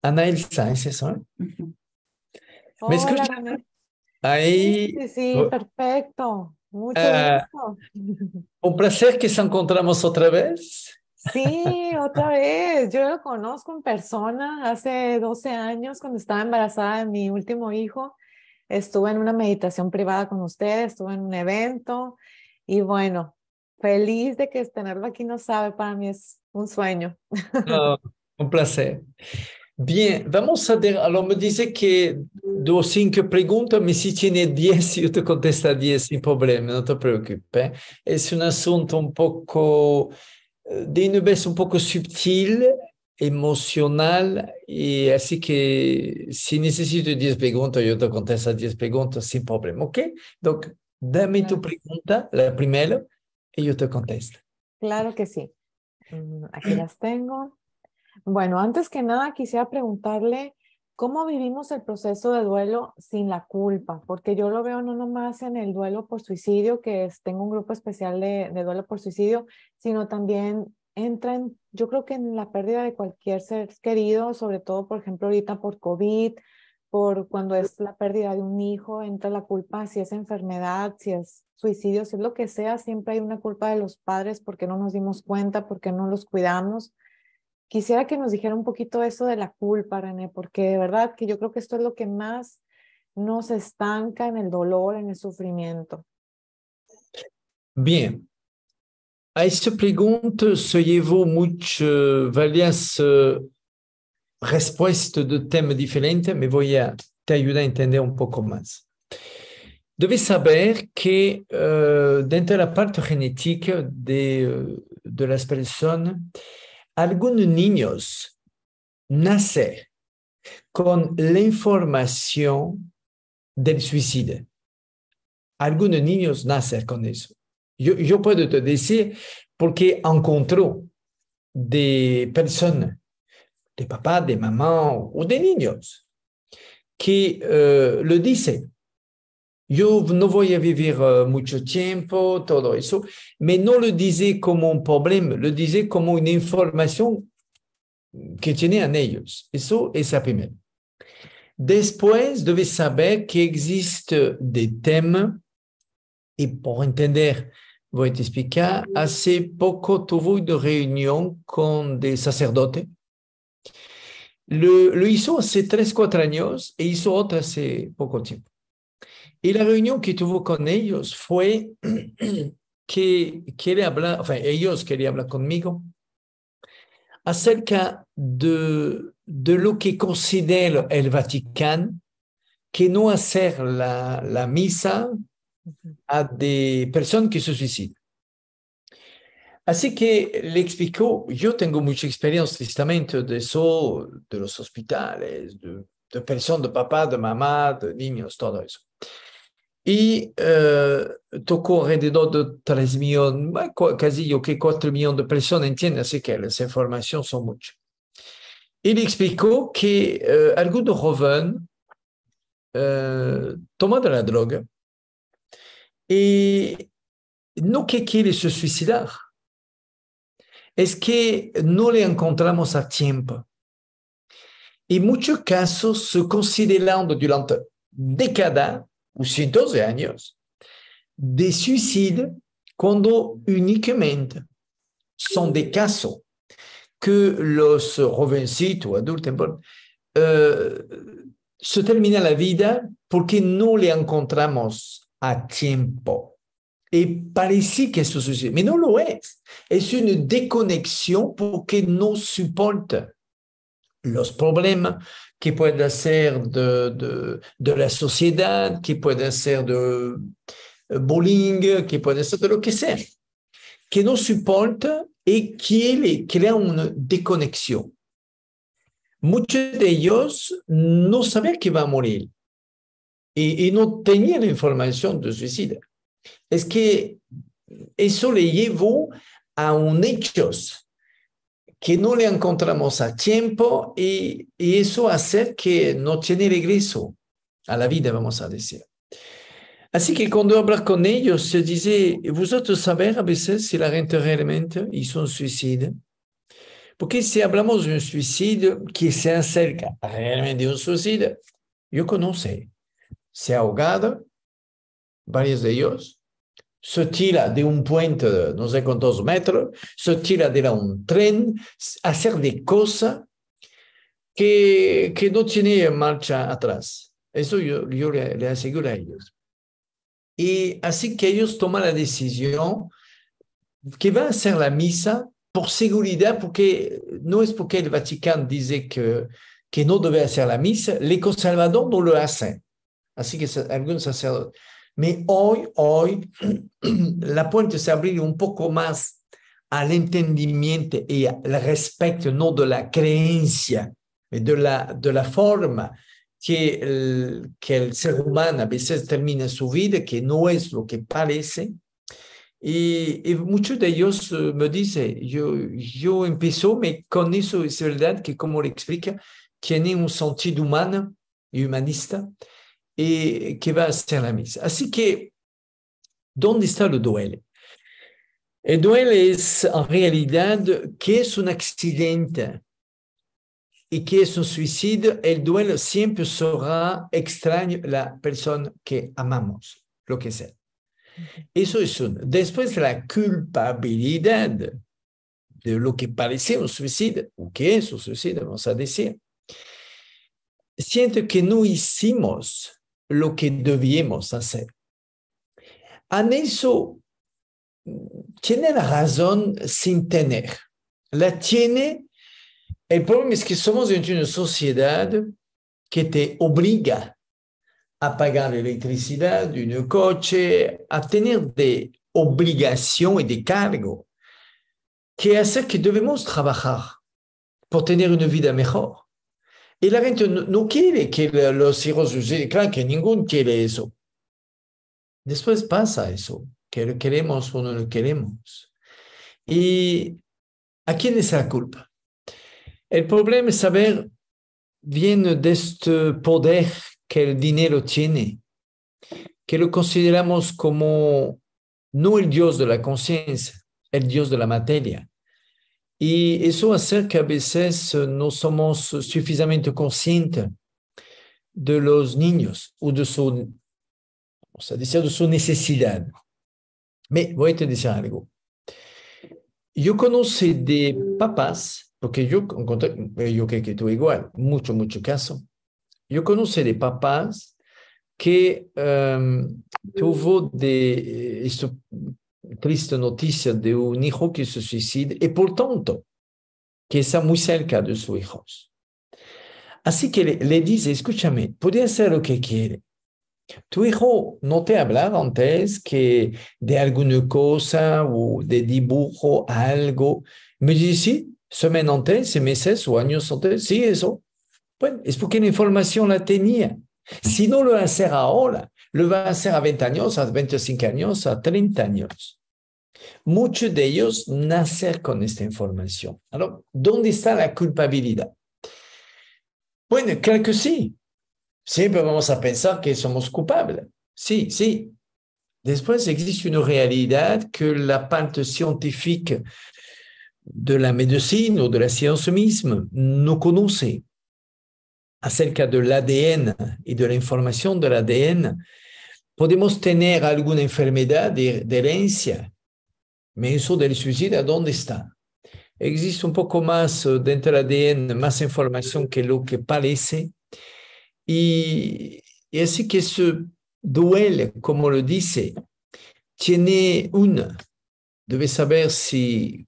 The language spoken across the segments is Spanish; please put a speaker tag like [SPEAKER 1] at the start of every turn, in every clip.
[SPEAKER 1] Ana Elsa, ¿es eso?
[SPEAKER 2] Ujú.
[SPEAKER 1] ¿Me
[SPEAKER 2] Hola,
[SPEAKER 1] escucha?
[SPEAKER 2] René. Sí,
[SPEAKER 1] Ahí,
[SPEAKER 2] sí, sí, perfecto. Mucho
[SPEAKER 1] ah,
[SPEAKER 2] gusto.
[SPEAKER 1] un placer que nos encontramos otra vez.
[SPEAKER 2] Sí, otra vez. Yo lo conozco en persona hace 12 años cuando estaba embarazada de mi último hijo. Estuve en una meditación privada con usted, estuve en un evento y bueno, feliz de que tenerlo aquí, no sabe, para mí es un sueño.
[SPEAKER 1] No, un placer. Bien, vamos a ver. Alors, me dice que dos, cinco preguntas, me si tiene 10, yo te contesto a 10 sin problema, no te preocupes. Es un asunto un poco, de una vez un poco sutil, emocional, y así que si necesito 10 preguntas, yo te contesto a 10 preguntas sin problema, ¿ok? Donc, dame tu
[SPEAKER 2] Claro que sí.
[SPEAKER 1] pregunta, la primera, y yo te contesto.
[SPEAKER 2] Claro que sí. Aquí las tengo. Bueno, antes que nada quisiera preguntarle cómo vivimos el proceso de duelo sin la culpa, porque yo lo veo no nomás en el duelo por suicidio, tengo un grupo especial de duelo por suicidio, sino también entra en, yo creo que en la pérdida de cualquier ser querido, sobre todo, por ejemplo, ahorita por COVID, por cuando es la pérdida de un hijo, entra la culpa, si es enfermedad, si es suicidio, si es lo que sea, siempre hay una culpa de los padres porque no nos dimos cuenta, porque no los cuidamos. Quisiera que nos dijera un poquito eso de la culpa, René, porque de verdad que yo creo que esto es lo que más nos estanca en el dolor, en el sufrimiento.
[SPEAKER 1] Bien. A esta pregunta se llevó varias respuestas de temas diferentes, me voy a te ayudar a entender un poco más. Debes saber que dentro de la parte genética de las personas, algunos niños nacen con la información del suicidio. Algunos niños nacen con eso. Yo puedo te decir porque encontró de personas, de papá, de mamá o de niños, que lo dicen. Yo no voy a vivir mucho tiempo, todo eso, pero no lo dice como un problema, lo dice como una información que tenían ellos. Eso es la primera. Después debes saber que existe de temas, y por entender, voy a te explicar, hace poco tuve una reunión con de sacerdotes. Lo hizo hace 3, 4 años e hizo otra hace poco tiempo. Y la reunión que tuvo con ellos fue que quiere hablar, enfin, ellos querían hablar conmigo acerca de lo que considera el Vaticano, que no hacer la misa
[SPEAKER 2] Ujú.
[SPEAKER 1] a de personas que se suicidan. Así que le explicó, yo tengo mucha experiencia tristemente de eso, de los hospitales, de personas, de papá, de mamá, de niños, todo eso. Y tocó alrededor de 3 millones, casi yo que 4 millones de personas, entienden, así que las informaciones son muchas. Y le explicó que algunos jóvenes toman de la droga y no que quiere se suicidar, es que no le encontramos a tiempo. En muchos casos se considerando durante décadas o cientos de años de suicidio cuando únicamente son de casos que los jovencitos, adultos, eh, se termina la vida porque no le encontramos a tiempo. Y parece que eso sucede, pero no lo es. Es una desconexión porque no soporta los problemas que puede ser de la sociedad, que puede ser de bullying, que puede ser de lo que sea, que no soporta y quiere crear una desconexión. Muchos de ellos no sabían que iba a morir y no tenían información de suicidio. Es que eso le llevó a un hechos que no le encontramos a tiempo y eso hace que no tiene regreso a la vida, vamos a decir. Así que cuando hablas con ellos, se dice, vosotros sabéis a veces si la gente realmente hizo un suicidio, Porque si hablamos de un suicidio que se acerca realmente de un suicidio, yo conozco, se ha ahogado, varios de ellos, se tira de un puente de no sé cuántos metros, se tira de un tren, hacer de cosas que no tiene marcha atrás. Eso yo le aseguro a ellos. Y así que ellos toman la decisión que van a hacer la misa por seguridad, porque no es porque el Vaticano dice que no debe hacer la misa, el conservador no lo hacen. Así que algunos sacerdotes. Pero hoy, la puerta se abre un poco más al entendimiento y al respeto, no de la creencia, de la forma que el ser humano a veces termina su vida, que no es lo que parece. Y muchos de ellos me dicen, yo empezó, pero con eso es verdad que, como le explica, tiene un sentido humano y humanista y que va a hacer la misa. Así que, ¿dónde está el duelo? El duelo es en realidad que es un accidente y que es un suicidio. El duelo siempre será extraño a la persona que amamos, lo que sea. Eso es uno. Después la culpabilidad de lo que parece un suicidio, o que es un suicidio, vamos a decir. Siento que no hicimos lo que debíamos hacer. En eso tiene la razón sin tener. La tiene. El problema es que somos en una sociedad que te obliga a pagar electricidad, un coche, a tener de obligación y de cargo, que hace que debemos trabajar por tener una vida mejor. Y la gente no quiere que los hijos suiciden, claro que ninguno quiere eso. Después pasa eso, que lo queremos o no lo queremos. ¿Y a quién es la culpa? El problema es saber, viene de este poder que el dinero tiene, que lo consideramos como no el Dios de la conciencia, el Dios de la materia. Y eso hace que a veces no somos suficientemente conscientes de los niños o de su, o sea, de su necesidad. Me voy a te decir algo. Yo conozco de papás, porque yo creo que tú igual, mucho caso. Yo conozco de papás que tuvo de esta triste noticia de un hijo que se suicida y por tanto que está muy cerca de sus hijos. Así que le dice, escúchame, puede hacer lo que quiere. Tu hijo no te hablaba antes que de alguna cosa o de dibujo, algo. Me dice, sí, semanas antes, meses o años antes, sí, eso. Bueno, es porque la información la tenía. Si no lo va a hacer ahora, lo va a hacer a 20 años, a 25 años, a 30 años. Muchos de ellos nacen con esta información. Alors, ¿dónde está la culpabilidad? Bueno, creo que sí. Siempre vamos a pensar que somos culpables. Sí, sí. Después existe una realidad que la parte científica de la medicina o de la ciencia misma no conoce acerca del ADN y de la información del ADN. Podemos tener alguna enfermedad de herencia, pero eso del suicidio, ¿dónde está? Existe un poco más dentro del ADN, más información que lo que parece. Y así que se duele, como lo dice, tiene una. Debe saber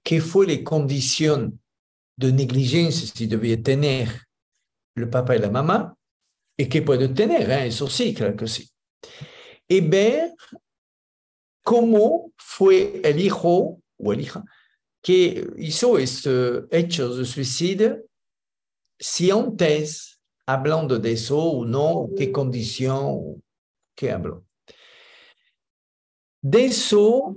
[SPEAKER 1] qué fue la condición de negligencia si debía tener el papá y la mamá, y qué puede tener, eso sí, claro que sí. Y ver cómo fue el hijo o la hija que hizo estos hechos de suicidio, si antes, hablando de eso o no, qué condición, qué habló. De eso,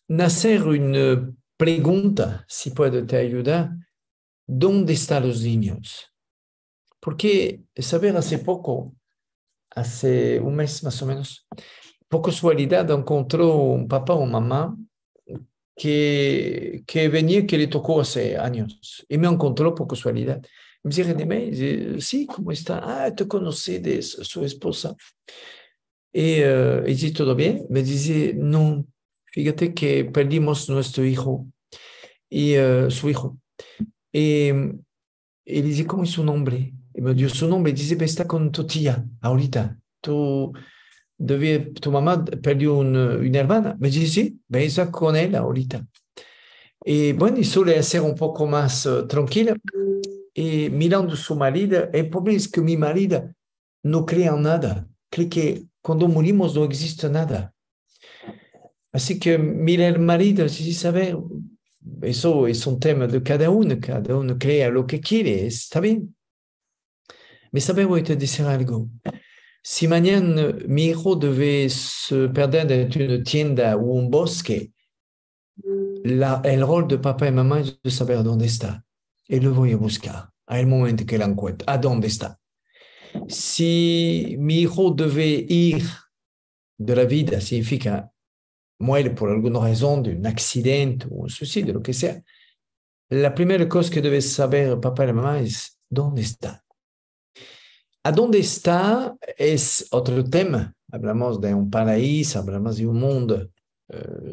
[SPEAKER 1] nacer una pregunta, si puede te ayudar, ¿dónde están los niños? Porque, saber, hace poco, hace un mes más o menos, por casualidad encontró un papá o mamá que venía, que le tocó hace años y me encontró por casualidad. Me dice, René, dice, sí, ¿cómo está? Ah, te conocí de su esposa. Y dice, ¿todo bien? Me dice, no, fíjate que perdimos nuestro hijo y su hijo. Y, y le dice, ¿cómo es su nombre? Y me dio su nombre. Dice, está con tu tía ahorita. Tu mamá perdió una hermana. Me dice, sí, está con él ahorita. Y bueno, y suele ser un poco más tranquila. Y mirando su marido, el problema es que mi marido no cree en nada. Cree que cuando morimos no existe nada. Así que mira el marido, si sabe, eso es un tema de cada uno crea lo que quiere, está bien. Me sabe, voy a te decir algo. Si mañana mi hijo debe se perder en una tienda o un bosque, el rol de papá y mamá es de saber dónde está. Y lo voy a buscar al momento que lo encuentre. ¿A dónde está? Si mi hijo debe ir de la vida, significa muere por alguna razón, de un accidente o un suicidio, lo que sea, la primera cosa que debe saber papá y la mamá es dónde está. ¿A dónde está? Es otro tema. Hablamos de un paraíso, hablamos de un mundo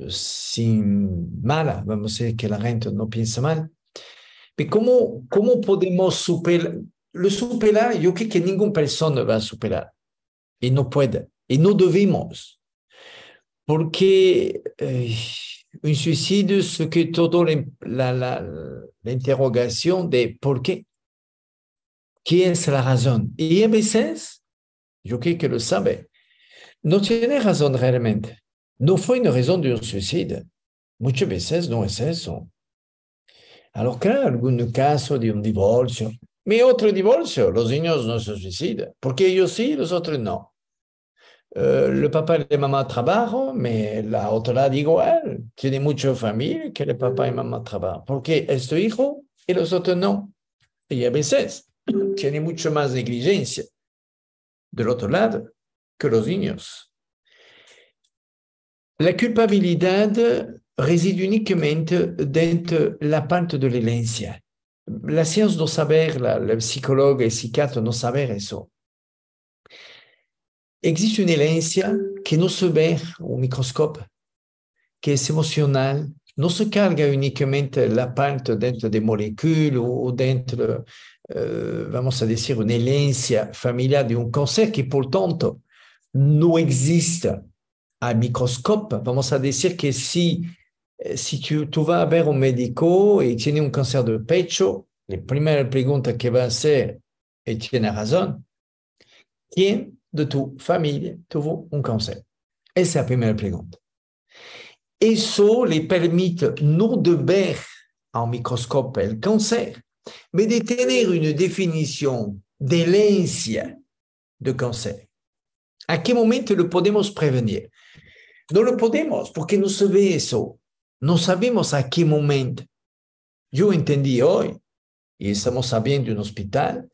[SPEAKER 1] sin mala, vamos a decir que la gente no piensa mal. Pero ¿cómo podemos superar? Lo superar, yo creo que ninguna persona va a superar y no puede, y no debemos, porque un suicidio es que toda la interrogación de por qué, qué es la razón. Y a veces, yo creo que lo sabe, no tiene razón realmente. No fue una razón de un suicidio. Muchas veces no es eso. Alors, claro, algún caso de un divorcio. Mi otro divorcio, los niños no se suicidan, porque ellos sí, los otros no. El papá y la mamá trabajan, pero la otra igual. Tiene mucha familia que el papá y mamá trabajan, porque es tu hijo y los otros no. Y a veces tiene mucho más negligencia del otro lado que los niños. La culpabilidad reside únicamente dentro la parte de la herencia. La ciencia no saber, la psicóloga y el psiquiatra no saber eso. Existe una herencia que no se ve au microscopio, que es emocional, no se carga únicamente la parte dentro de moléculas o dentro, vamos a decir, una herencia familiar de un cáncer que, por tanto, no existe al microscopio. Vamos a decir que si tú vas a ver un médico y tiene un cáncer de pecho, la primera pregunta que va a hacer, y tiene razón, ¿quién de tu familia tuvo un cáncer? Esa es la primera pregunta. Eso le permite no de ver en microscopio el cáncer, mais de tener una definición de herencia de cáncer. ¿A qué momento lo podemos prevenir? No lo podemos porque no se ve eso. No sabemos a qué momento. Yo entendí hoy, y estamos sabiendo en un hospital,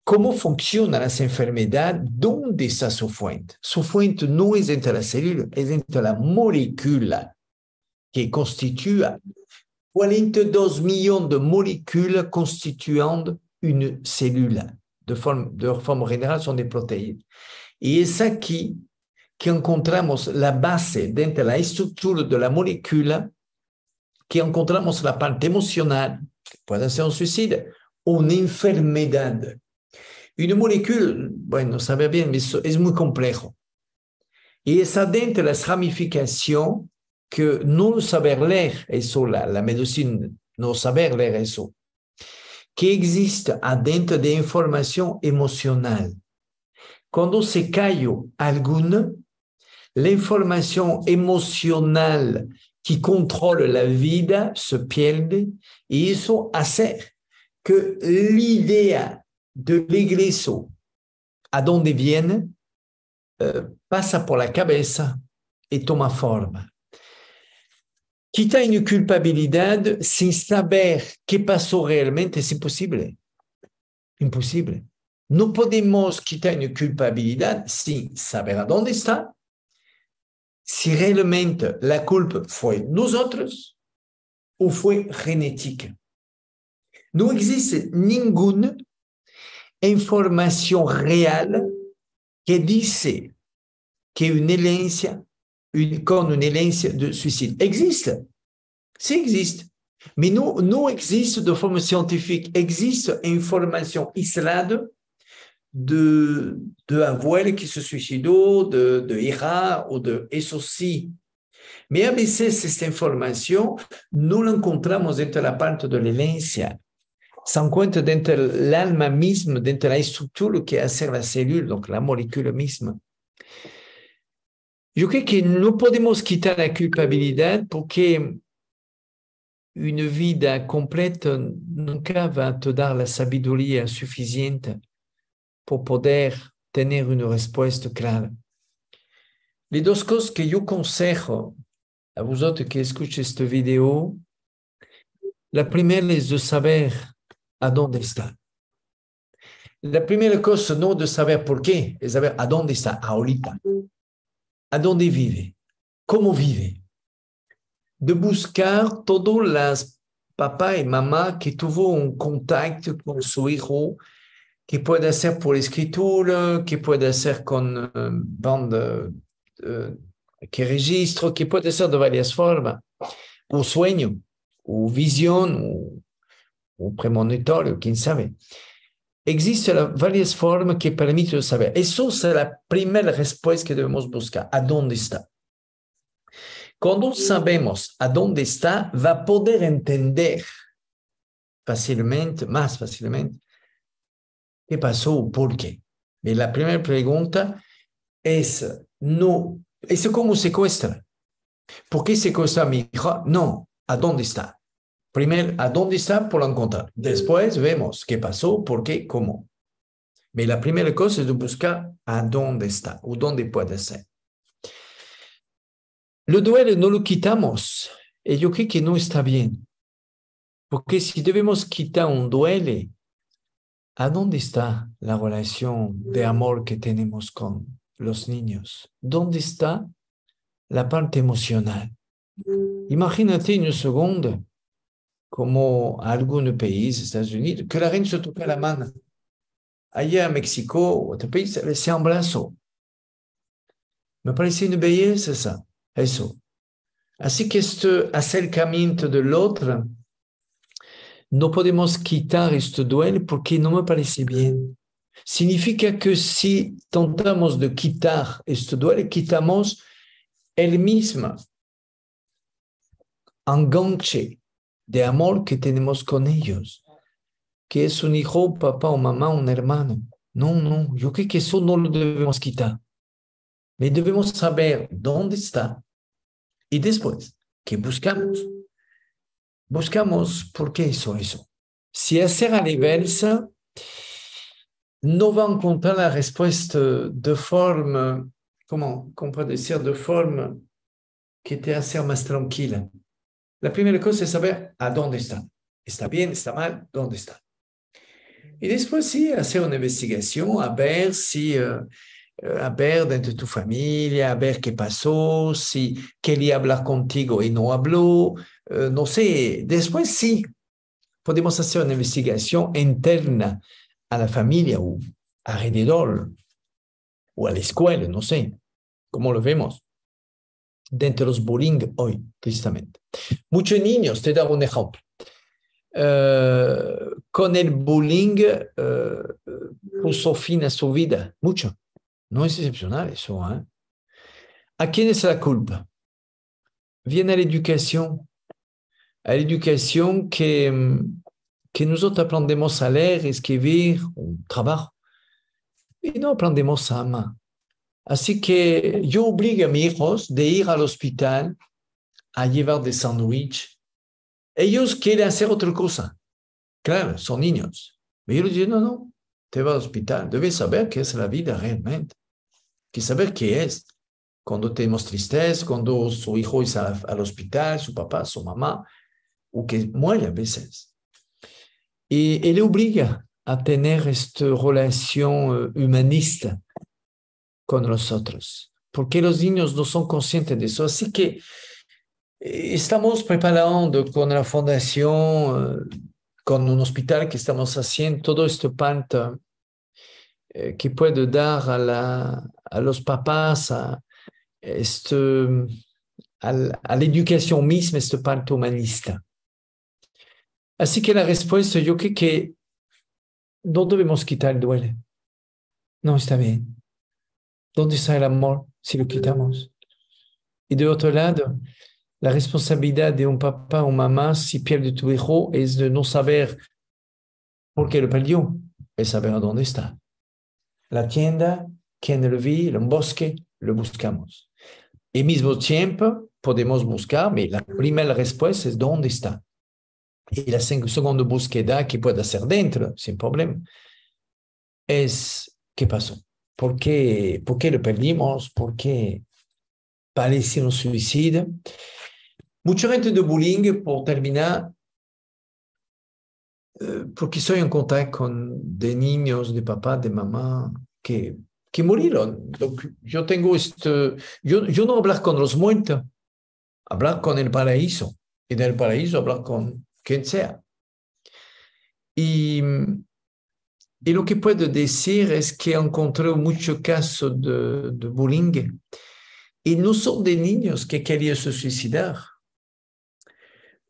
[SPEAKER 1] cómo funcionan las enfermedades, dónde está su fuente. Su fuente no es entre la célula, es entre la molécula que constituye 42 millones de moléculas constituant une célula. De forma general, son des protéines. Y es aquí que encontramos la base dentro de la estructura de la molécula, que encontramos la parte emocional, que puede ser un suicidio, una enfermedad. Una molécula, bueno, sabe bien, es muy complejo. Y es adentro de las ramificaciones que no saber leer eso, la medicina, no saber leer eso, que existe adentro de información emocional. Cuando se cae alguna, la información emocional que controla la vida se pierde y eso hace que la idea del egreso, a dónde viene, pasa por la cabeza y toma forma. Quitar una culpabilidad sin saber qué pasó realmente es imposible. Imposible. No podemos quitar una culpabilidad sin saber a dónde está si realmente la culpa fue nosotros o fue genética. No existe ninguna información real que dice que una herencia, con una herencia de suicidio. Existe, sí existe, mais no existe de forma científica, existe información aislada de abuelo que se suicidó, de hija o de eso sí. Mais a veces esta información no la encontramos dentro de la parte de la herencia. Se encuentra dentro del alma misma, dentro de la estructura que hace la célula, donc la molécula misma. Yo creo que no podemos quitar la culpabilidad porque una vida completa nunca va a te dar la sabiduría suficiente por poder tener una respuesta clara. Las dos cosas que yo aconsejo a vosotros que escuchan este video, la primera es de saber a dónde está. La primera cosa no de saber por qué, es saber a dónde está ahorita, a dónde vive, cómo vive. De buscar todas las papá y mamá que tuvo un contacto con su hijo, que puede ser por escritura, que puede ser con banda que registro, que puede ser de varias formas, o sueño, o visión, o premonitorio, quién sabe. Existen varias formas que permiten saber. Eso es la primera respuesta que debemos buscar. ¿A dónde está? Cuando sabemos a dónde está, va a poder entender fácilmente, más fácilmente, qué pasó, por qué. Y la primera pregunta es, no, ¿es cómo secuestra? ¿Por qué secuestra a mi hijo? No, ¿a dónde está? Primero, ¿a dónde está? Por encontrar. Después vemos qué pasó, por qué, cómo. Pero la primera cosa es de buscar a dónde está o dónde puede ser. Lo duelo no lo quitamos y yo creo que no está bien. Porque si debemos quitar un duelo, ¿a dónde está la relación de amor que tenemos con los niños? ¿Dónde está la parte emocional? Imagínate en un segundo, como algunos países, Estados Unidos, que la gente se toca la mano. Allá en México, otro país, se abrazó. Me parece una belleza eso. Así que este acercamiento del otro, no podemos quitar este duelo porque no me parece bien. Significa que si tratamos de quitar este duelo, quitamos el mismo enganche de amor que tenemos con ellos, que es un hijo, un papá, un mamá, un hermano. No, yo creo que eso no lo debemos quitar. Debemos saber dónde está y después, ¿qué buscamos? Buscamos por qué hizo eso. Si hacer a la inversa, no va a encontrar la respuesta de forma, ¿cómo puedo decir? De forma que te hace más tranquila. La primera cosa es saber a dónde está. ¿Está bien? ¿Está mal? ¿Dónde está? Y después sí, hacer una investigación, a ver si, a ver dentro de tu familia, a ver qué pasó, si quería hablar contigo y no habló, no sé. Después sí, podemos hacer una investigación interna a la familia o alrededor o a la escuela, no sé, cómo lo vemos. Dentro de los bullying hoy, tristemente. Muchos niños, te daré un ejemplo. Con el bullying puso fin a su vida, mucho. No es excepcional eso, ¿eh? ¿A quién es la culpa? Viene a la educación que nosotros aprendemos a leer, escribir, un trabajo, y no aprendemos a amar. Así que yo obligo a mis hijos de ir al hospital a llevar de sándwich. Ellos quieren hacer otra cosa. Claro, son niños. Pero yo les digo, no, te vas al hospital. Debes saber qué es la vida realmente. Que saber qué es. Cuando tenemos tristeza, cuando su hijo es al hospital, su papá, su mamá, o que muere a veces. Y él obliga a tener esta relación humanista con nosotros. ¿Por qué los niños no son conscientes de eso? Así que estamos preparando con la fundación, con un hospital que estamos haciendo, todo este parte que puede dar a los papás, este, a la educación misma, este parte humanista. Así que la respuesta, yo creo que no debemos quitar el duelo. No está bien. ¿Dónde está el amor si lo quitamos? Y de otro lado, la responsabilidad de un papá o mamá si pierde tu hijo es de no saber por qué lo perdió, es saber a dónde está. La tienda, quién lo vi, el bosque, lo buscamos. Y al mismo tiempo podemos buscar, pero la primera respuesta es dónde está. Y la segunda búsqueda que puede hacer dentro, sin problema, es qué pasó. ¿Por qué lo perdimos? ¿Por qué parece un suicidio? Mucha gente de bullying, por terminar, porque estoy en contacto con de niños, de papá, de mamá, que murieron. Yo tengo yo no hablar con los muertos, hablar con el paraíso. Y del paraíso hablar con quien sea. Y, y lo que puedo decir es que encontré muchos casos de bullying y no son de niños que querían se suicidar.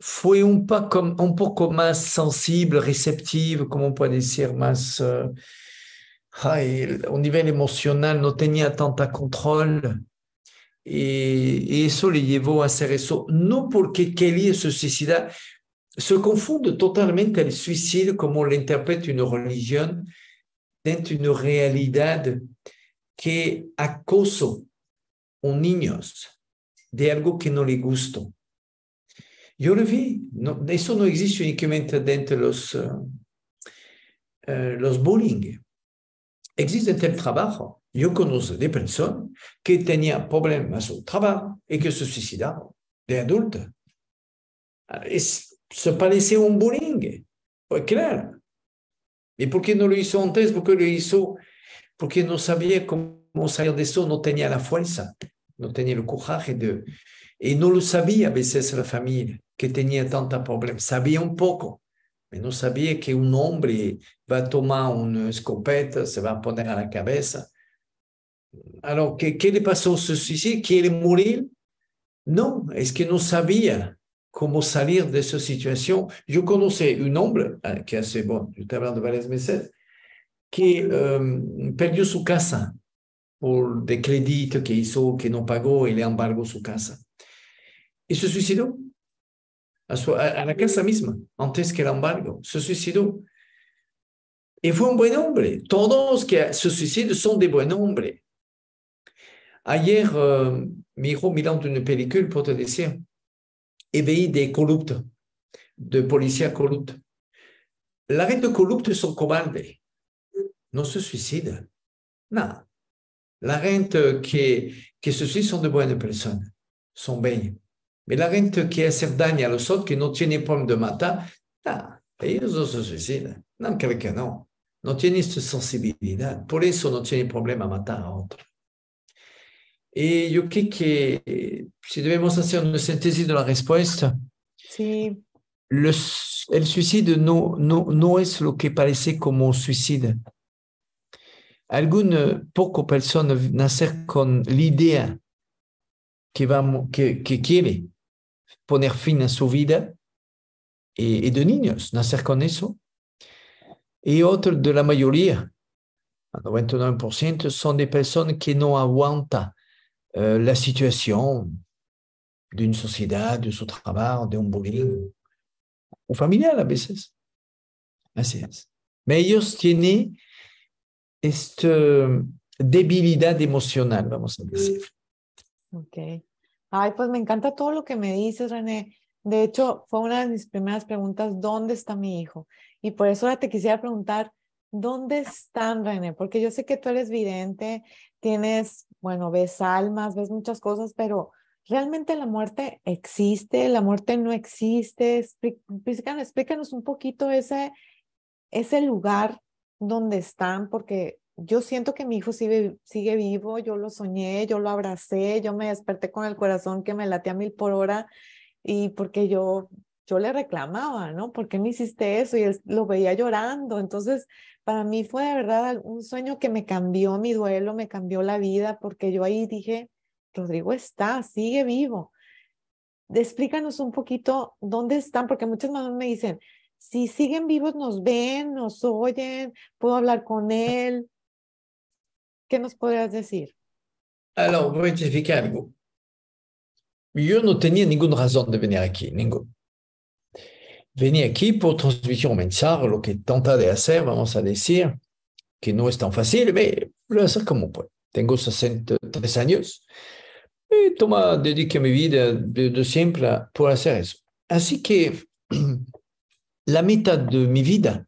[SPEAKER 1] Fue un poco más sensible, receptivo, como puede decir, más a nivel emocional no tenía tanta control y eso le llevó a hacer eso, no porque quería se suicidar, se confunde totalmente el suicidio como lo interpreta una religión dentro de una realidad que acoso a niños de algo que no le gustó. Yo lo vi, no, eso no existe únicamente dentro de los bullying. Existe el trabajo. Yo conozco de personas que tenían problemas en su trabajo y que se suicidaron de adultos. Se parece a un bullying. Pues claro. ¿Y por qué no lo hizo antes? Porque lo hizo porque no sabía cómo salir de eso, no tenía la fuerza, no tenía el coraje y no lo sabía a veces la familia que tenía tantos problemas. Sabía un poco, pero no sabía que un hombre va a tomar una escopeta, se va a poner a la cabeza. Alors, ¿qué le pasó? ¿Se suicidó? ¿Quiere morir? No, es que no sabía cómo salir de esa situación. Yo conocí un hombre que hace, bueno, yo estoy hablando de varios meses, que perdió su casa por de crédito que hizo, que no pagó y le embargó su casa. Y se suicidó a la casa misma, antes que el embargo. Se suicidó. Y fue un buen hombre. Todos los que se suicidan son de buen hombre. Ayer, mi hijo mirando una película, por te decir, y veía de corruptos, de policías corruptos. La gente corrupta son cobardes. No se suicida. No. La gente que se suicida son de buenas personas. Son bellas. Mais la gente que hace daño a los otros, que no tiene problema de matar, no, ellos no se suicidan. No, creo que no. No tienen esta sensibilidad. Por eso no tienen problema matar a otro. Y yo creo que si debemos hacer una síntesis de la respuesta,
[SPEAKER 2] Sí,
[SPEAKER 1] el suicidio no es lo que parece como suicida. Algunas pocas personas nacen con la idea que quiere poner fin a su vida y de niños, nacer con eso. Y otro de la mayoría, el 99%, son de personas que no aguantan la situación de una sociedad, de su trabajo, de un bullying, o familiar a veces. Así es. Pero ellos tienen esta debilidad emocional, vamos a decir.
[SPEAKER 2] ok. Ay, pues me encanta todo lo que me dices, René. De hecho, fue una de mis primeras preguntas, ¿dónde está mi hijo? Y por eso ahora te quisiera preguntar, ¿dónde están, René? Porque yo sé que tú eres vidente, tienes, bueno, ves almas, ves muchas cosas, pero ¿realmente la muerte existe? ¿La muerte no existe? Explícanos un poquito ese lugar donde están, porque yo siento que mi hijo sigue vivo, yo lo soñé, yo lo abracé, yo me desperté con el corazón que me late a 1000 por hora y porque yo le reclamaba, ¿no? ¿Por qué me hiciste eso? Y él lo veía llorando. Entonces, para mí fue de verdad un sueño que me cambió mi duelo, me cambió la vida, porque yo ahí dije, Rodrigo está, sigue vivo. Explícanos un poquito dónde están, porque muchas mamás me dicen, si siguen vivos, nos ven, nos oyen, puedo hablar con él. ¿Qué nos podrías decir?
[SPEAKER 1] Alors, voy a te explicar algo. Yo no tenía ninguna razón de venir aquí, ninguna. Venir aquí por transmitir un mensaje, lo que tenta de hacer, vamos a decir, que no es tan fácil, pero lo voy a hacer como puedo. Tengo 63 años y dediqué mi vida de siempre por hacer eso. Así que la mitad de mi vida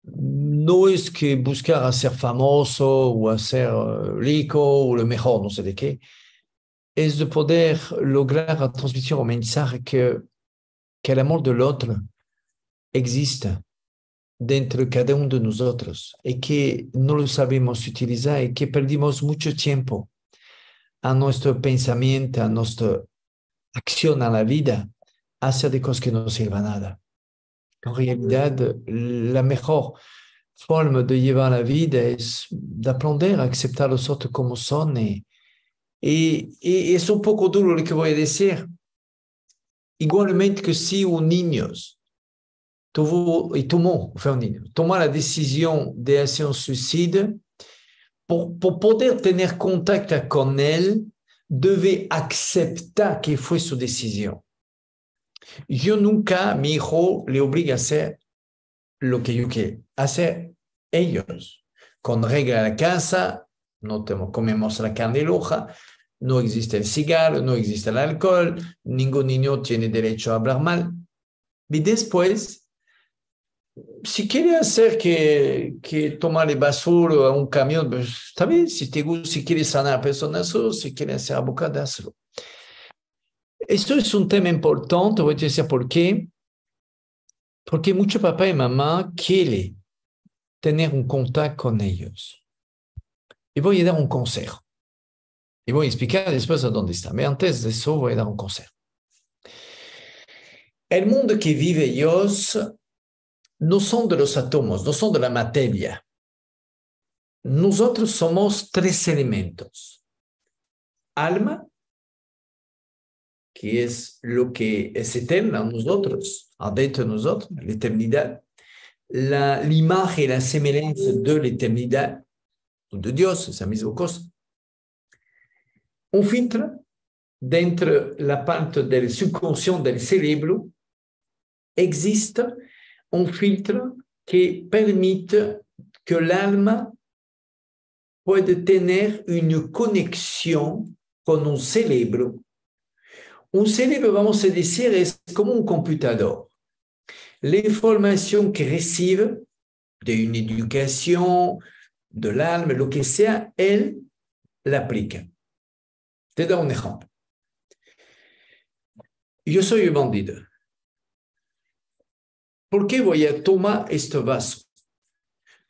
[SPEAKER 1] no es que buscar ser famoso o ser rico o lo mejor, no sé de qué, es de poder lograr transmitir un mensaje que el amor del otro existe dentro de cada uno de nosotros y que no lo sabemos utilizar y que perdimos mucho tiempo a nuestro pensamiento, a nuestra acción a la vida, a hacer de cosas que no sirvan a nada. En realidad, la mejor forma de llevar la vida es de aprender a aceptar a los otros como son y es un poco duro lo que voy a decir. Igualmente que si un niño tomó la decisión de hacer un suicidio, por poder tener contacto con él, debe aceptar que fue su decisión. Yo nunca a mi hijo le obligo a hacer lo que yo quiero hacer ellos. Con regla de la casa, no comemos la carne roja, no existe el cigarro, no existe el alcohol, ningún niño tiene derecho a hablar mal. Y después, si quiere hacer que tomarle basura a un camión, pues está bien, si quiere sanar a personas, si quiere hacer abocado, hazlo. Esto es un tema importante, voy a decir por qué. Porque mucho papá y mamá quieren tener un contacto con ellos. Y voy a dar un consejo. Y voy a explicar después a dónde está. Pero antes de eso voy a dar un consejo. El mundo que vive ellos no son de los átomos, no son de la materia. Nosotros somos 3 elementos. Alma, que es lo que es eterno en nosotros, adentro de nosotros, la eternidad. La imagen y la semejanza de la eternidad, de Dios, es la misma cosa. Un filtro dentro la parte del subconsciente del cerebro, existe un filtro que permite que el alma pueda tener una conexión con un cerebro. Un cerebro, vamos a decir, es como un computador. La información que recibe de una educación, del alma, lo que sea, él la aplica. Te doy un ejemplo. Yo soy un bandido. ¿Por qué voy a tomar este vaso?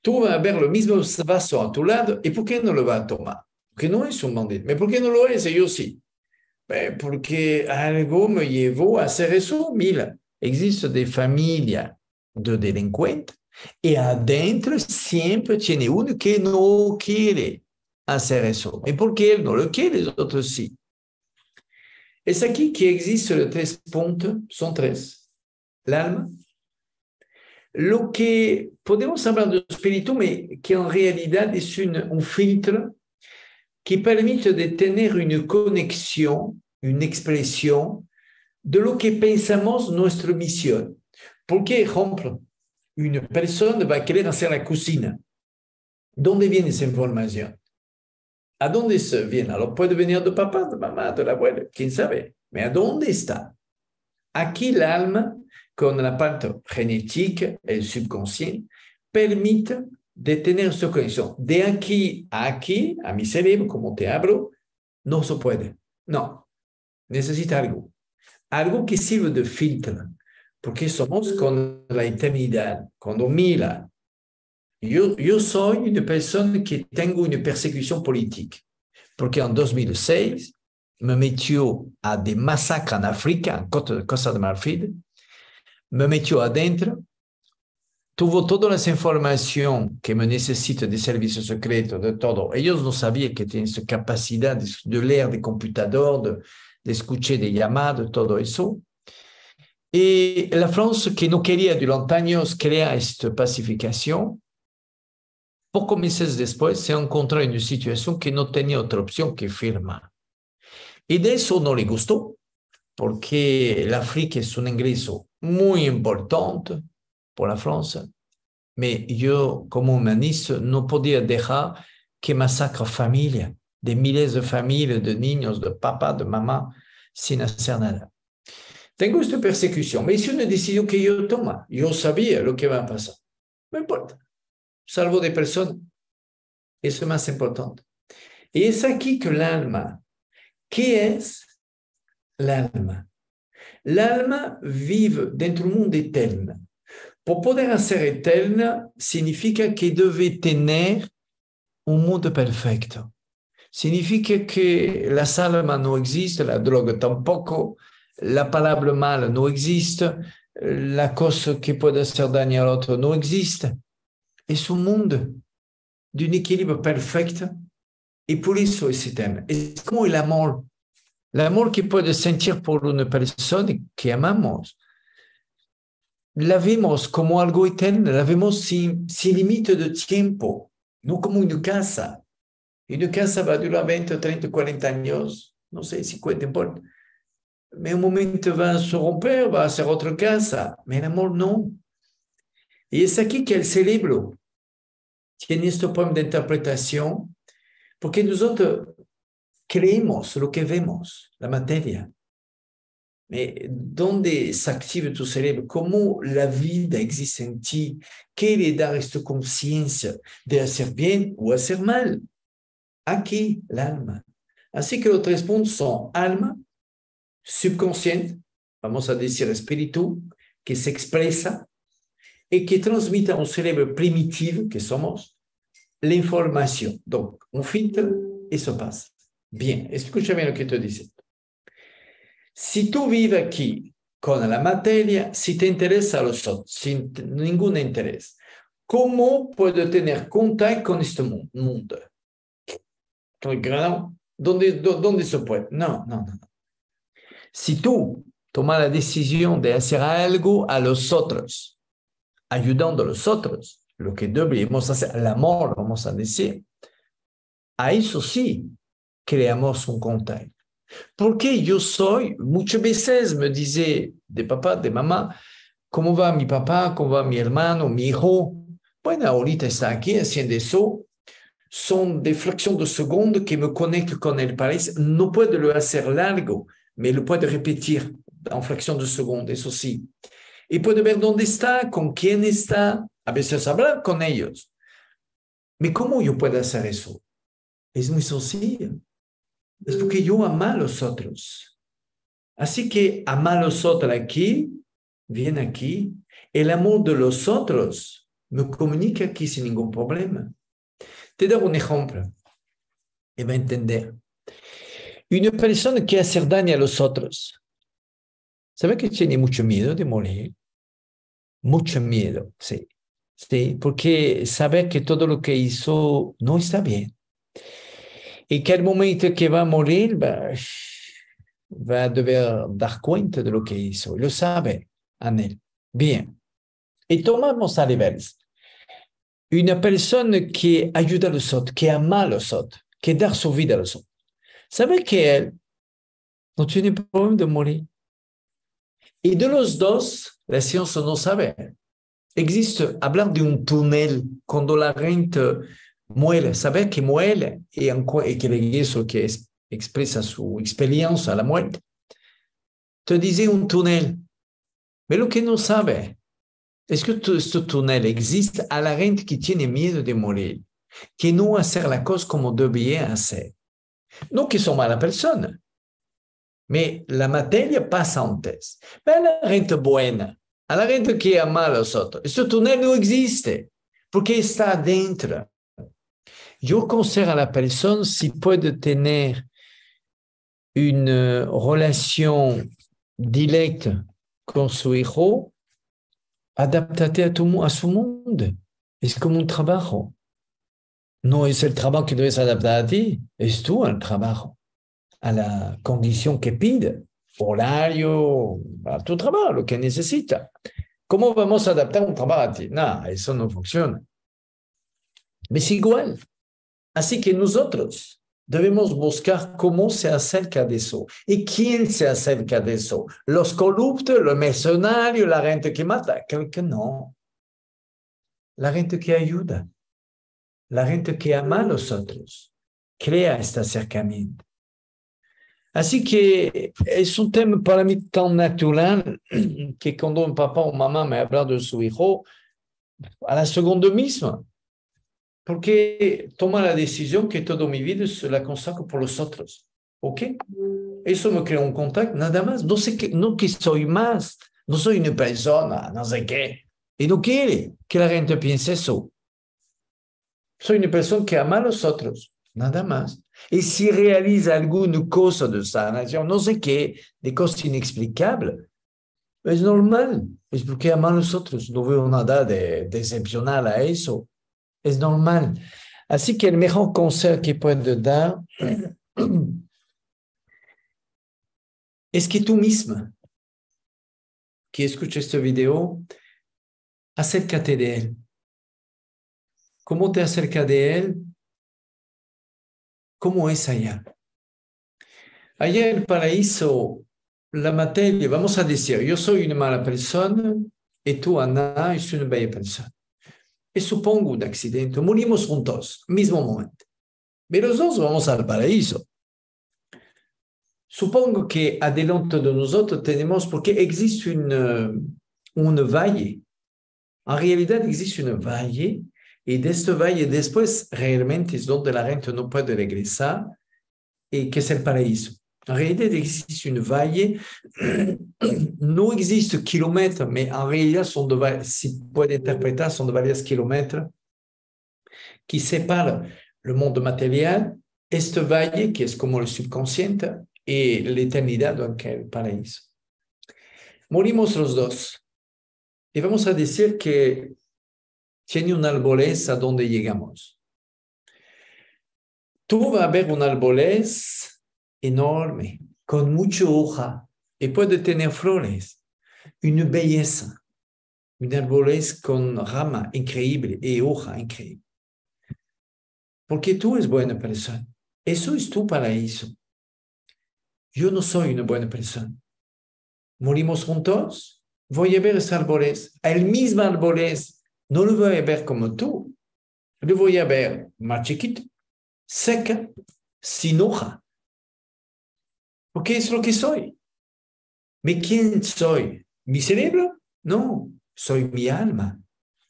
[SPEAKER 1] Tú vas a ver lo mismo vaso a tu lado y ¿por qué no lo vas a tomar? Porque no es un bandido. ¿Pero por qué no lo es? Yo sí. Porque algo me llevó a hacer eso. Mira, existe de familia de delincuentes y adentro siempre tiene uno que no quiere hacer eso. ¿Y por qué él no lo quiere? Los otros sí. Es aquí que existen los 3 puntos, son 3. El alma, lo que podemos hablar de espíritu, pero que en realidad es un filtro que permite de tener una conexión, una expresión de lo que pensamos nuestra misión. Por ejemplo, una persona va a querer hacer la cocina. ¿Dónde viene esa información? ¿A dónde se viene? Alors, puede venir de papá, de mamá, de la abuela, quién sabe. ¿Pero a dónde está? Aquí el alma, con la parte genética, el subconsciente, permite de tener su conexión. De aquí, a mi cerebro, como te hablo, no se puede. No, necesita algo. Algo que sirve de filtro, porque somos con la eternidad. Cuando mira yo soy una persona que tengo una persecución política, porque en 2006 me metió a des massacres en África, en Costa de Marfil, me metió adentro, tuvo todas las informaciones que me necesito de servicios secretos, de todo. Ellos no sabían que tienen esa capacidad de leer de computador, de escuchar de llamadas, todo eso. Y la Francia, que no quería durante años crear esta pacificación, pocos meses después se encontró en una situación que no tenía otra opción que firmar. Y de eso no le gustó, porque el África es un ingreso muy importante por la Francia. Pero yo, como humanista, no podía dejar que masacre familia, de miles de familias, de niños, de papá, de mamá, sin hacer nada. Tengo esta persecución, pero es una decisión que yo tomo. Yo sabía lo que va a pasar. No importa. Salvo de personas. Eso es más importante. Y es aquí que el alma, ¿qué es el alma? El alma vive dentro de un mundo eterno. Por poder ser eterna, significa que debe tener un mundo perfecto. Significa que las almas no existen, la droga tampoco, la palabra mala no existe, la cosa que puede hacer daño al otro no existe. Es un mundo de un equilibrio perfecto y por eso es eterno. Es como el amor que puedes sentir por una persona que amamos. La vemos como algo eterno, la vemos sin límite de tiempo, no como una casa. Una casa va a durar 20, 30, 40 años, no sé, 50, importa. Pero un momento va a se romper, va a ser otra casa, pero el amor no. Y es aquí que el cerebro tiene este problema de interpretación, porque nosotros creemos lo que vemos, la materia. Mais ¿dónde se activa tu cerebro? ¿Cómo la vida existe en ti? ¿Qué le da esta conciencia de hacer bien o hacer mal? Aquí, el alma. Así que los 3 puntos son alma, subconsciente, vamos a decir espíritu, que se expresa y que transmite a un cerebro primitivo, que somos, la información. Donc, un filtre, eso pasa. Bien, escucha bien lo que te dice. Si tú vives aquí con la materia, si te interesa los otros, sin ningún interés, ¿cómo puedo tener contacto con este mundo? ¿Dónde se puede? No. Si tú tomas la decisión de hacer algo a los otros, ayudando a los otros, lo que deberíamos hacer, el amor, vamos a decir, a eso sí creamos un contacto. Porque yo soy, muchas veces me dice de papá, de mamá, ¿cómo va mi papá? ¿Cómo va mi hermano, mi hijo? Bueno, ahorita está aquí haciendo eso. Son de fracción de segundo que me conecto con el país. No puedo hacer largo, me lo puedo repetir en fracción de segundo, eso sí. Y puedo ver dónde está, con quién está, a veces hablar con ellos. ¿Pero cómo yo puedo hacer eso? Es muy sencillo. Es porque yo amo a los otros. Así que amar a los otros aquí, viene aquí. El amor de los otros me comunica aquí sin ningún problema. Te doy un ejemplo y va a entender. Una persona que hace daño a los otros, ¿sabe que tiene mucho miedo de morir? Mucho miedo, sí. Sí, porque sabe que todo lo que hizo no está bien. Y que al momento que va a morir, va a deber dar cuenta de lo que hizo. Lo sabe en él. Bien. Y tomamos a niveles. Una persona que ayuda a los otros, que ama a los otros, que da su vida a los otros. ¿Sabe que él no tiene problema de morir? Y de los dos, la ciencia no sabe. Existe hablar de un túnel cuando la gente muere, saber que muere y que eso que expresa su experiencia a la muerte. Te dice un túnel, pero lo que no sabe es que todo este túnel existe a la gente que tiene miedo de morir, que no hacer la cosa como debía hacer. No que son mala persona, pero la materia pasa antes. Pero a la gente buena, a la gente que ama a los otros, este túnel no existe, porque está adentro. Yo consejo a la persona si puede tener una relación directa con su hijo, adáptate a su mundo. Es como un trabajo. No es el trabajo que debes adaptar a ti, es tú el trabajo, a la condición que pide, horario, a tu trabajo, lo que necesita. ¿Cómo vamos a adaptar un trabajo a ti? No, eso no funciona. Es igual. Así que nosotros debemos buscar cómo se acerca de eso. ¿Y quién se acerca de eso? ¿Los corruptos, los mercenarios, la gente que mata? Creo que no. La gente que ayuda. La gente que ama a los otros, crea este acercamiento. Así que es un tema para mí tan natural que cuando un papá o mamá me habla de su hijo, a la segunda misma, porque toma la decisión que toda mi vida se la consagro por los otros. ¿Ok? Eso me crea un contacto, nada más. No sé qué, no que soy más, no soy una persona, no sé qué. Y no quiere que la gente piense eso. Soy una persona que ama a los otros, nada más. Y si realiza alguna cosa de sanación, no sé qué, de cosa inexplicable, es normal. Es porque ama a los otros. No veo nada de excepcional a eso. Es normal. Así que el mejor consejo que puedo dar es que tú misma, que escuchas este video, acércate de él. ¿Cómo te acercas de él? ¿Cómo es allá? Allá en el paraíso, la materia, vamos a decir, yo soy una mala persona y tú, Ana, es una bella persona. Y supongo un accidente, morimos juntos, mismo momento. Pero los dos vamos al paraíso. Supongo que adelante de nosotros tenemos, porque existe un valle. En realidad existe un valle y de este valle después realmente es donde la gente no puede regresar y que es el paraíso. En realidad existe un valle, no existe kilómetros, pero en realidad son de, si puede interpretar, son de varios kilómetros que separan el mundo material, este valle que es como el subconsciente y la eternidad, que es el paraíso. Morimos los dos y vamos a decir que tiene una arbolez a donde llegamos. Tú vas a ver una arbolez enorme, con mucha hoja, y puede tener flores, una belleza, un arbolez con rama increíble y hoja increíble. Porque tú eres buena persona. Eso es tu paraíso. Yo no soy una buena persona. Morimos juntos, voy a ver ese arbolez. El mismo arbolez, no lo voy a ver como tú. Lo voy a ver más chiquito, seca, sin hoja. Porque es lo que soy. ¿Me quién soy? ¿Mi cerebro? No, soy mi alma.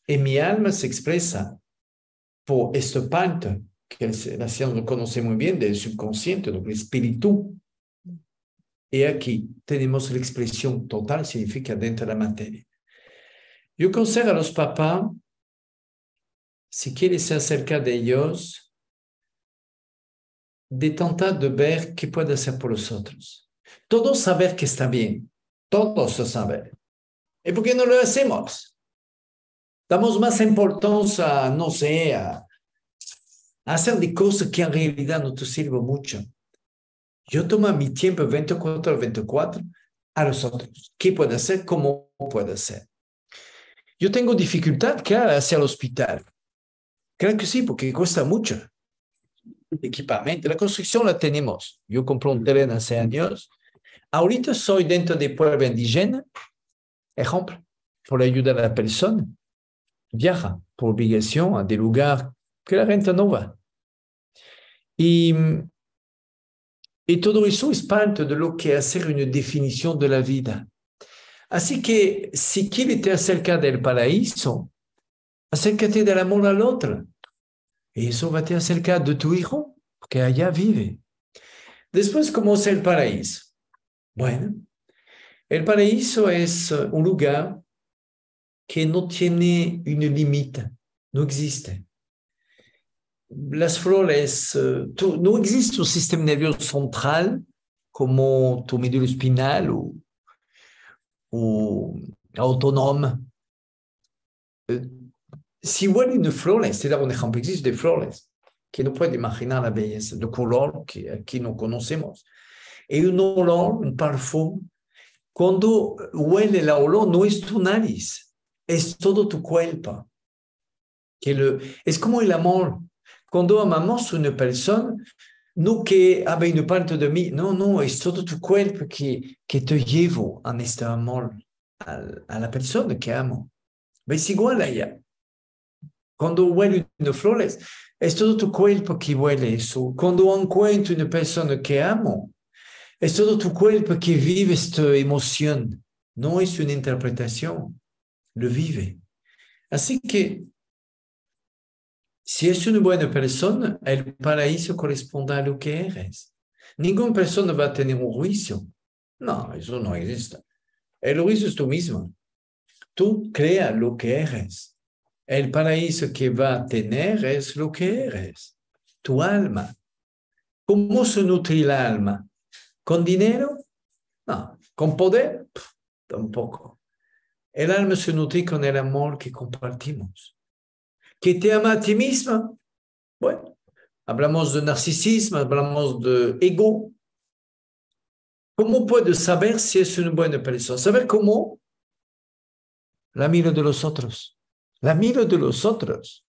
[SPEAKER 1] Y mi alma se expresa por este parte que la ciencia lo conoce muy bien del subconsciente, del espíritu. Y aquí tenemos la expresión total, significa dentro de la materia. Yo aconsejo a los papás, si quieren se acercar de ellos, de tratar de ver qué puede hacer por los otros. Todos saber que está bien, todos saber. ¿Y por qué no lo hacemos? Damos más importancia, no sé, a hacer de cosas que en realidad no te sirven mucho. Yo tomo mi tiempo 24/24 a los otros. ¿Qué puede hacer? ¿Cómo puede hacer? Yo tengo dificultad, claro, hacia el hospital. Creo que sí, porque cuesta mucho. Equipamiento, la construcción la tenemos. Yo compré un terreno hace años. Ahorita soy dentro de pueblo indígena, ejemplo, por ayudar a la persona. Viaja por obligación a des lugares que la gente no va. Y todo eso es parte de lo que es hacer una definición de la vida. Así que si quieres te acercar del paraíso, acércate del amor al otro. Y eso va a te acercar de tu hijo, que allá vive. Después, ¿cómo es el paraíso? Bueno, el paraíso es un lugar que no tiene una límite. no existe. Las flores, no existe un sistema nervioso central como tu médula espinal o autónome. Si huele una flor, c'est là un ejemplo, existe de flores que no puede imaginar la belleza, de color que aquí no conocemos. Y un olor, un perfume, cuando huele el olor, no es tu nariz, es todo tu cuerpo. Es como el amor. Cuando amamos a una persona, no que hay una parte de mí, no, es todo tu cuerpo que te llevo en este amor a la persona que amo. ¿Ves? Igual allá. Cuando huele una flores, es todo tu cuerpo que huele eso. Cuando encuentro una persona que amo, es todo tu cuerpo que vive esta emoción. No es una interpretación, lo vive. Así que, si es una buena persona, el paraíso corresponde a lo que eres. Ninguna persona va a tener un juicio. No, eso no existe. El juicio es tú mismo. Tú creas lo que eres. El paraíso que va a tener es lo que eres, tu alma. ¿Cómo se nutre el alma? ¿Con dinero? No. ¿Con poder? Tampoco. El alma se nutre con el amor que compartimos. ¿Que te ama a ti misma? Bueno, hablamos de narcisismo, hablamos de ego. ¿Cómo puedo saber si es una buena persona? ¿Saber cómo? La miro de los otros. La miro de los otros,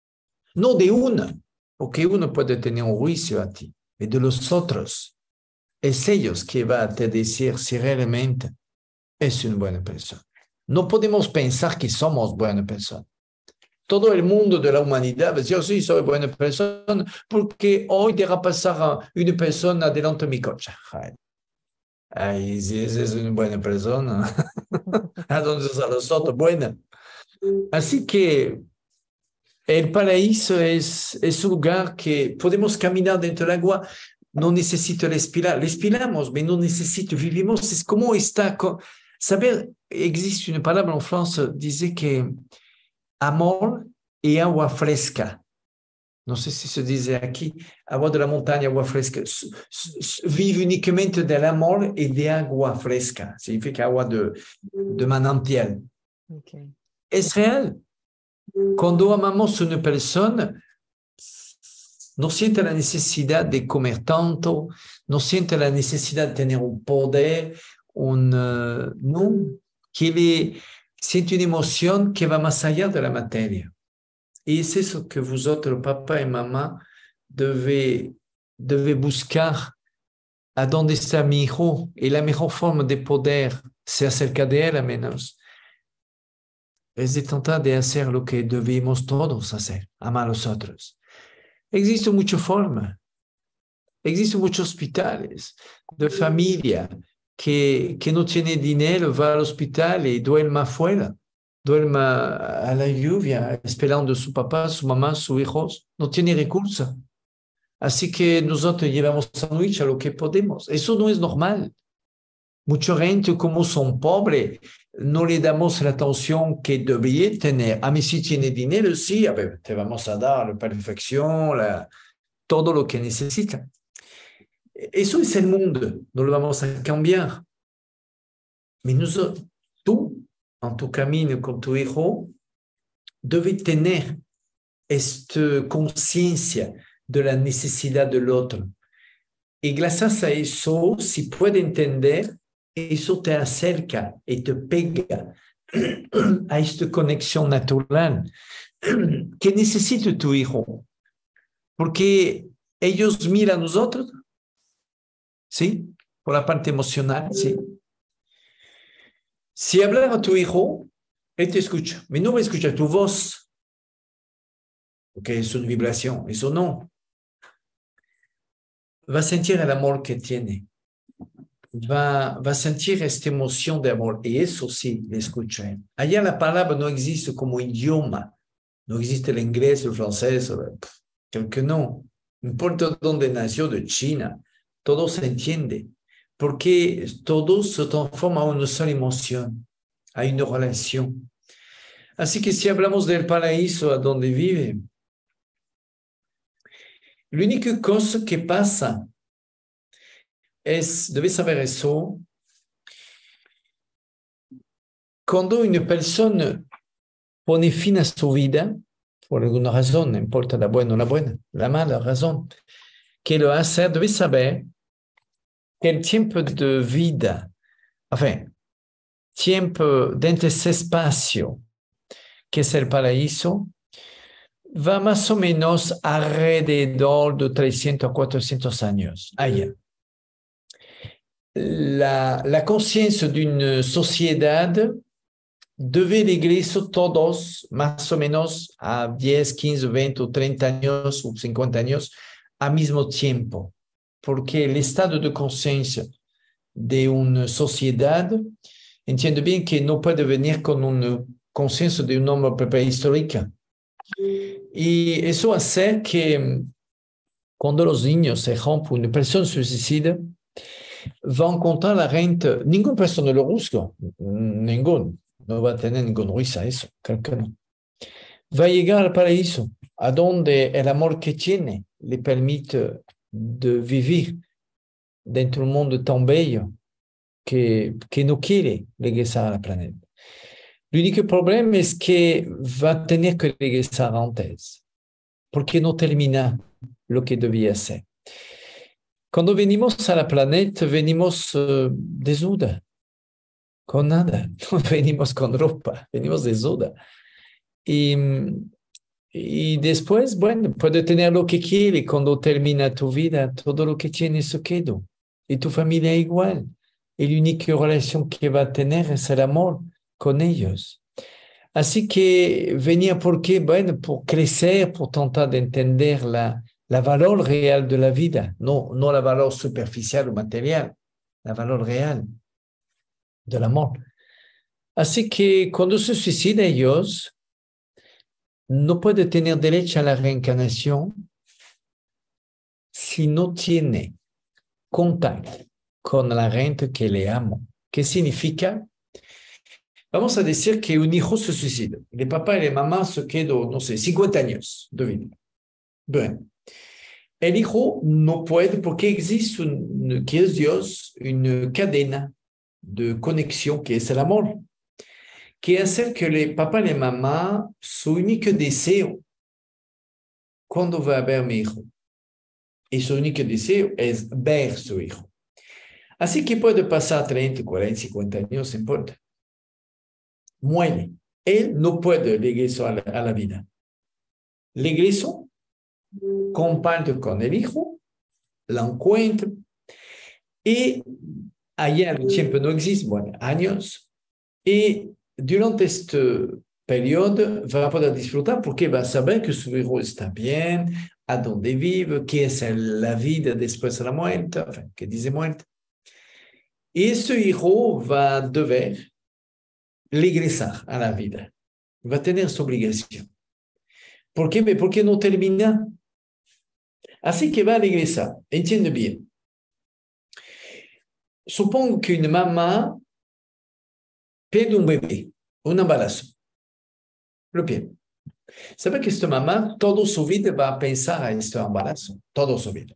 [SPEAKER 1] no de una, porque uno puede tener un juicio a ti, y de los otros. Es ellos que van a te decir si realmente es una buena persona. No podemos pensar que somos buenas personas. Todo el mundo de la humanidad va a decir, sí, soy buena persona, porque hoy deja pasar una persona delante de mi coche. Ay, si esa es una buena persona, entonces a los otros, buena. Así que el paraíso es un lugar que podemos caminar dentro del agua, no necesito respirar, respiramos, pero no necesito, vivimos, es como está, saber, existe una palabra en francés, dice que amor y agua fresca, no sé si se dice aquí, agua de la montaña, agua fresca, vive únicamente del amor y de agua fresca, significa agua de manantial.
[SPEAKER 2] Okay.
[SPEAKER 1] Es real. Cuando amamos a una persona, no siente la necesidad de comer tanto, no siente la necesidad de tener un poder, no, siente una emoción que va más allá de la materia. Y es eso que vosotros, papá y mamá, debe buscar a dónde está mi hijo, y la mejor forma de poder se acercar de él, a menos, es de tratar de hacer lo que debemos todos hacer, amar a los otros. Existen muchas formas, existen muchos hospitales de familia que no tiene dinero, va al hospital y duerme afuera, duerme a la lluvia, esperando a su papá, su mamá, sus hijos, no tiene recursos. Así que nosotros llevamos sándwich a lo que podemos. Eso no es normal. Mucha gente, como son pobres, no le damos la atención que debería tener. A mí, si tiene dinero, sí, a ver, te vamos a dar la perfección, todo lo que necesita. Eso es el mundo, no lo vamos a cambiar. Pero tú, en tu camino con tu hijo, debes tener esta conciencia de la necesidad del otro. Y gracias a eso, si puede entender, eso te acerca y te pega a esta conexión natural que necesita tu hijo. Porque ellos miran a nosotros, ¿sí? Por la parte emocional, ¿sí? Si hablas a tu hijo, él te escucha, pero no va a escuchar tu voz, porque es una vibración, eso no. Va a sentir el amor que tiene. Va a sentir esta emoción de amor, y eso sí, le escucha. Allá la palabra no existe como idioma, no existe el inglés, el francés, creo que no. No importa dónde nació, de China, todo se entiende, porque todo se transforma en una sola emoción, hay una relación. Así que si hablamos del paraíso a donde vive, la única cosa que pasa es, debes saber eso, cuando una persona pone fin a su vida, por alguna razón, no importa la buena o la buena, la mala razón, que lo hace, debes saber que el tiempo de vida, enfin, tiempo dentro de ese espacio que es el paraíso, va más o menos alrededor de 300 a 400 años allá. La conciencia de una sociedad debe regresar todos más o menos a 10, 15, 20 o 30 años o 50 años al mismo tiempo, porque el estado de conciencia de una sociedad, entiendo bien que no puede venir con una conciencia de un hombre prehistórico. Y eso hace que cuando los niños se rompen, una persona se suicida, va a encontrar la gente, ninguna persona lo busca, ningún, no va a tener ninguna risa eso, creo que no. Va a llegar al paraíso, a donde el amor que tiene le permite de vivir dentro de un mundo tan bello que no quiere regresar al planeta. El único problema es que va a tener que regresar antes, porque no termina lo que debía ser. Cuando venimos a la planeta, venimos desnuda, con nada, no venimos con ropa, venimos desnuda. Y después, bueno, puede tener lo que quiere. Cuando termina tu vida, todo lo que tienes se queda. Y tu familia igual. Y la única relación que va a tener es el amor con ellos. Así que venía porque, bueno, por crecer, por tratar de entender la valor real de la vida, no la valor superficial o material, la valor real del amor. Así que cuando se suicida ellos, no puede tener derecho a la reencarnación si no tiene contacto con la gente que le ama. ¿Qué significa? Vamos a decir que un hijo se suicida. El papá y la mamá se quedan, no sé, 50 años de vida. Bueno, el hijo no puede porque existe, que es Dios, una cadena de conexión que es el amor, que hace que el papá y la mamá, su único deseo, ¿cuándo va a ver mi hijo? Y su único deseo es ver su hijo. Así que puede pasar 30, 40, 50 años, no importa. Muere. Él no puede regresar a la vida. Regreso, comparte con el hijo, la encuentra, y allá el tiempo no existe, bueno, años, y durante este periodo va a poder disfrutar porque va a saber que su hijo está bien, a dónde vive, qué es la vida después de la muerte, enfin, qué dice muerte. Y este hijo va a deber regresar a la vida, va a tener su obligación. ¿Por qué? Porque no termina. Así que va a regresar, entiende bien. Supongo que una mamá pierde un bebé, un embarazo, lo pierde. ¿Sabe que esta mamá toda su vida va a pensar a este embarazo? Toda su vida.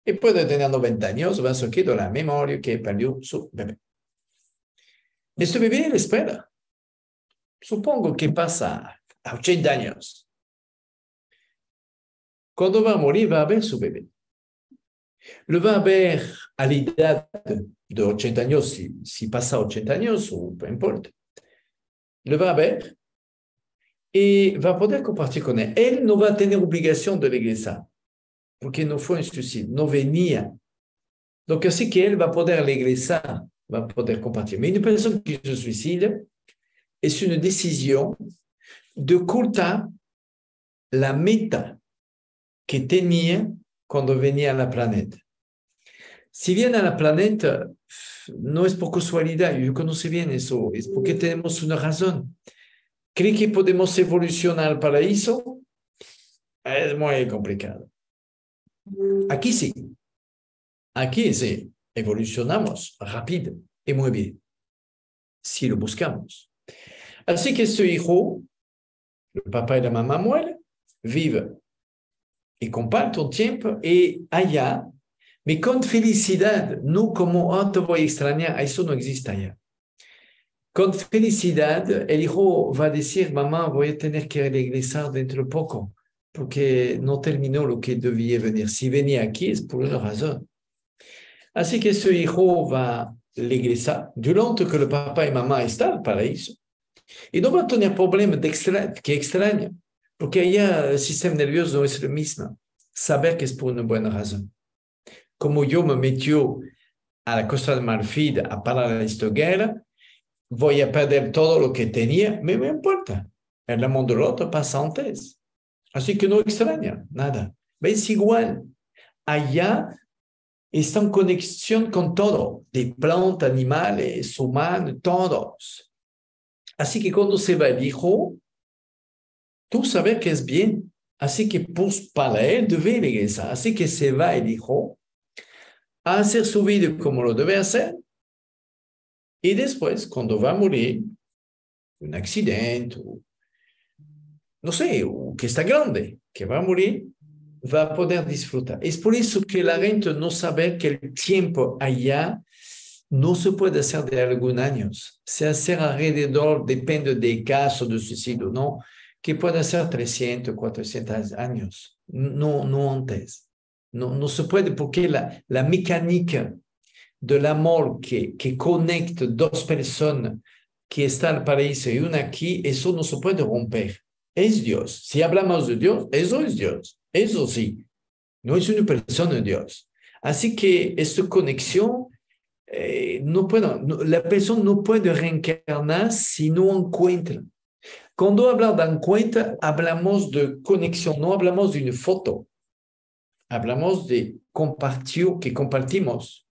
[SPEAKER 1] Y puede tener 90 años, va a surgir la memoria que perdió su bebé. Este bebé le espera. Supongo que pasa a 80 años. Cuando va a morir, va a ver su bebé. Lo va a ver a la edad de 80 años, si pasa 80 años, o no importa. Lo va a ver y va a poder compartir con él. Él no va a tener obligación de regresar, porque no fue un suicidio, no venía. Lo que sí que él va a poder regresar, va a poder compartir. Mais une personne qui se suicide es una decisión de ocultar la meta que tenía cuando venía a la planeta. Si viene a la planeta, no es por casualidad, yo conocí bien eso, es porque tenemos una razón. ¿Cree que podemos evolucionar al paraíso? Es muy complicado. Aquí sí. Aquí sí, evolucionamos rápido y muy bien, si lo buscamos. Así que su hijo, el papá y la mamá mueren, viven y comparten tiempo y allá, pero con felicidad, no como, oh, te voy a extrañar, eso no existe allá. Con felicidad, el hijo va a decir, mamá, voy a tener que regresar dentro de poco, porque no terminó lo que debía venir. Si venía aquí es por una razón. Así que su hijo va a regresar durante que el papá y mamá están en el paraíso. Y no va a tener problema de que extraña, porque allá el sistema nervioso no es el mismo. Saber que es por una buena razón. Como yo me metió a la Costa de Marfil a parar esta guerra, voy a perder todo lo que tenía, me importa. El amor del otro pasa antes. Así que no extraña nada. Es igual. Allá está en conexión con todo, de plantas, animales, humanos, todos. Así que cuando se va el hijo, tú sabes que es bien. Así que pues, para él debe regresar. Así que se va el hijo a hacer su vida como lo debe hacer. Y después, cuando va a morir, un accidente, no sé, o que está grande, que va a morir, va a poder disfrutar. Es por eso que la gente no sabe que el tiempo allá no se puede hacer de algunos años. Se hace alrededor, depende del caso de suicidio, ¿no? Que puede ser 300, 400 años, no antes. No se puede porque la mecánica del amor que conecta dos personas que están en el paraíso y una aquí, eso no se puede romper. Es Dios. Si hablamos de Dios, eso es Dios. Eso sí, no es una persona de Dios. Así que esta conexión, la persona no puede reencarnar si no encuentra. Cuando hablamos de encuentra, hablamos de conexión, no hablamos de una foto. Hablamos de compartir, que compartimos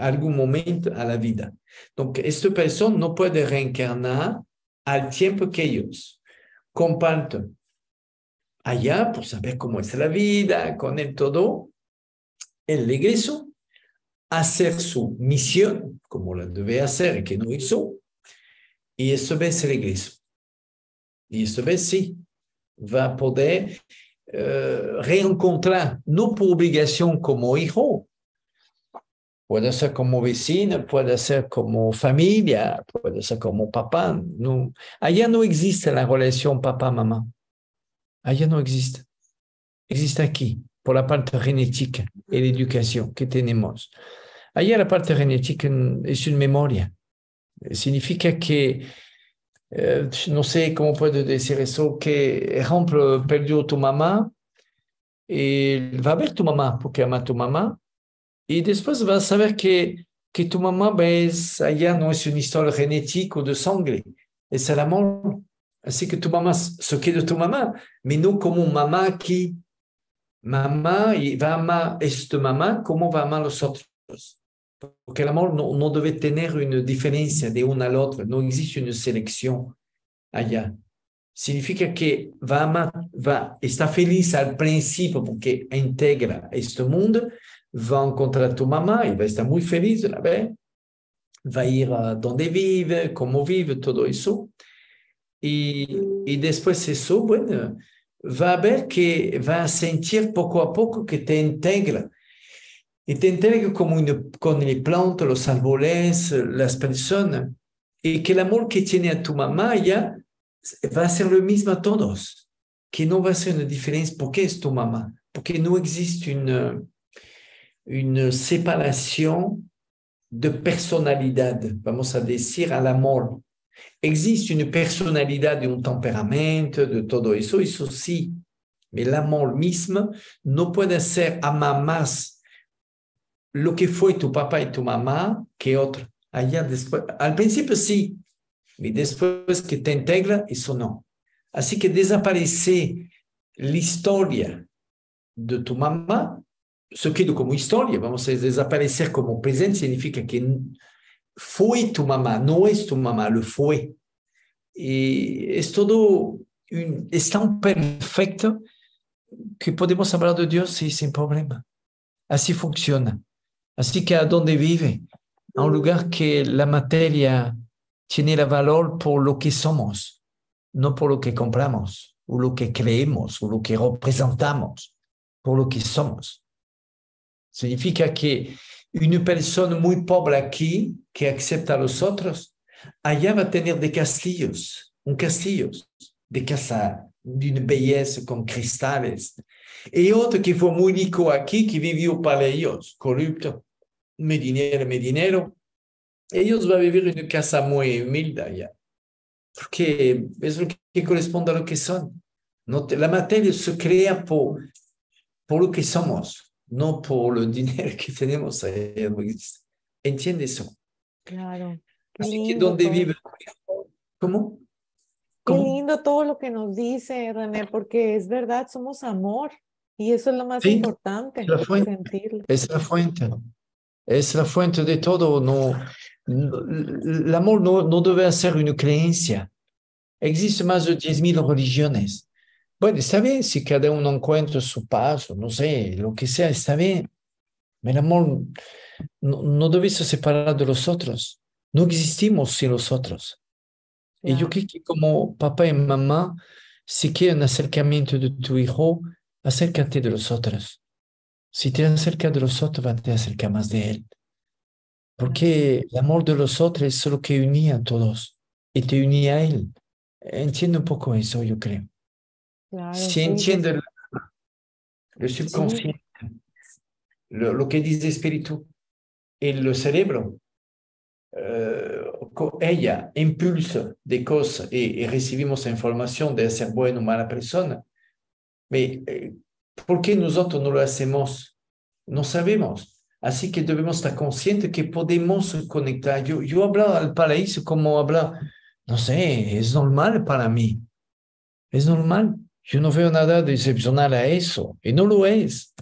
[SPEAKER 1] algún momento a la vida. Entonces, esta persona no puede reencarnar al tiempo que ellos comparten allá por saber cómo es la vida, con el todo, el regreso, hacer su misión como la debe hacer y que no hizo, y esta vez regreso. Y esta vez sí, va a poder reencontrar, no por obligación como hijo, puede ser como vecina, puede ser como familia, puede ser como papá. No, allá no existe la relación papá-mamá. Allá no existe. Existe aquí, por la parte genética y la educación que tenemos. Allá la parte genética es una memoria. Significa que, no sé cómo puedo decir eso, que, ejemplo, perdió tu mamá, y va a ver tu mamá porque ama a tu mamá, y después vas a saber que tu mamá, ves, allá no es una historia genética o de sangre, es el amor. Así que tu mamá se queda tu mamá, pero no como mamá aquí. Mamá y va a amar esta mamá como va a amar a los otros. Porque el amor no debe tener una diferencia de una al otro, no existe una selección allá. Significa que va a amar, está feliz al principio porque integra este mundo, va a encontrar a tu mamá y va a estar muy feliz de la ver, va a ir a donde vive, cómo vive, todo eso. Y después eso, bueno, va a ver que va a sentir poco a poco que te integra. Y te integra como con el plantas, los árboles, las personas. Y que el amor que tiene a tu mamá ya va a ser lo mismo a todos. Que no va a ser una diferencia porque es tu mamá. Porque no existe una separación de personalidad, vamos a decir, al amor. Existe una personalidad de un temperamento, de todo eso sí. El amor mismo no puede ser amar más lo que fue tu papá y tu mamá que otro. Allá después, al principio sí, y después que te integra, eso no. Así que desaparece la historia de tu mamá, se queda como historia, vamos a desaparecer como presente, significa que fue tu mamá, no es tu mamá, lo fue. Y es todo, es tan perfecto que podemos hablar de Dios sí, sin problema. Así funciona. Así que a dónde vive, a un lugar que la materia tiene el valor por lo que somos, no por lo que compramos, o lo que creemos, o lo que representamos, por lo que somos. Significa que una persona muy pobre aquí, que acepta a los otros, allá va a tener de castillos, un castillo de casa de una belleza con cristales. Y otro que fue muy rico aquí, que vivió para ellos, corrupto, mi dinero. Ellos van a vivir en una casa muy humilde allá, porque es lo que corresponde a lo que son. No la materia se crea por lo que somos, no por el dinero que tenemos allá. ¿Entiende eso?
[SPEAKER 2] Claro, qué
[SPEAKER 1] Así que
[SPEAKER 2] lindo
[SPEAKER 1] donde
[SPEAKER 2] todo.
[SPEAKER 1] vive, ¿cómo?
[SPEAKER 2] Qué
[SPEAKER 1] ¿Cómo?
[SPEAKER 2] lindo todo lo que nos dice, René, porque es verdad, somos amor y eso es lo más
[SPEAKER 1] Sí,
[SPEAKER 2] importante,
[SPEAKER 1] la fuente,
[SPEAKER 2] sentirlo.
[SPEAKER 1] es la fuente. Es la fuente de todo. No, el amor no debe ser una creencia. Existen más de 10.000 religiones. Bueno, está bien si cada uno encuentra su paso, no sé, lo que sea, está bien. El amor no debe ser separado de los otros. No existimos sin los otros. Y yo
[SPEAKER 2] Claro,
[SPEAKER 1] creo que como papá y mamá, si quieren acercamiento de tu hijo, acércate de los otros. Si te acercas de los otros, va a te acercar más de él.
[SPEAKER 2] claro,
[SPEAKER 1] Porque el amor de los otros es lo que unía a todos y te unía a él. Entiendo un poco eso, yo creo.
[SPEAKER 2] claro,
[SPEAKER 1] Si
[SPEAKER 2] sí,
[SPEAKER 1] entiende el
[SPEAKER 2] sí,
[SPEAKER 1] subconsciente, lo que dice el espíritu, el cerebro, ella impulsa de cosas y recibimos información de ser buena o mala persona. ¿Por qué nosotros no lo hacemos? No sabemos. Así que debemos estar conscientes que podemos conectar. Yo hablo al paraíso como hablar, no sé, es normal para mí. Es normal. Yo no veo nada de excepcional a eso. Y no lo es.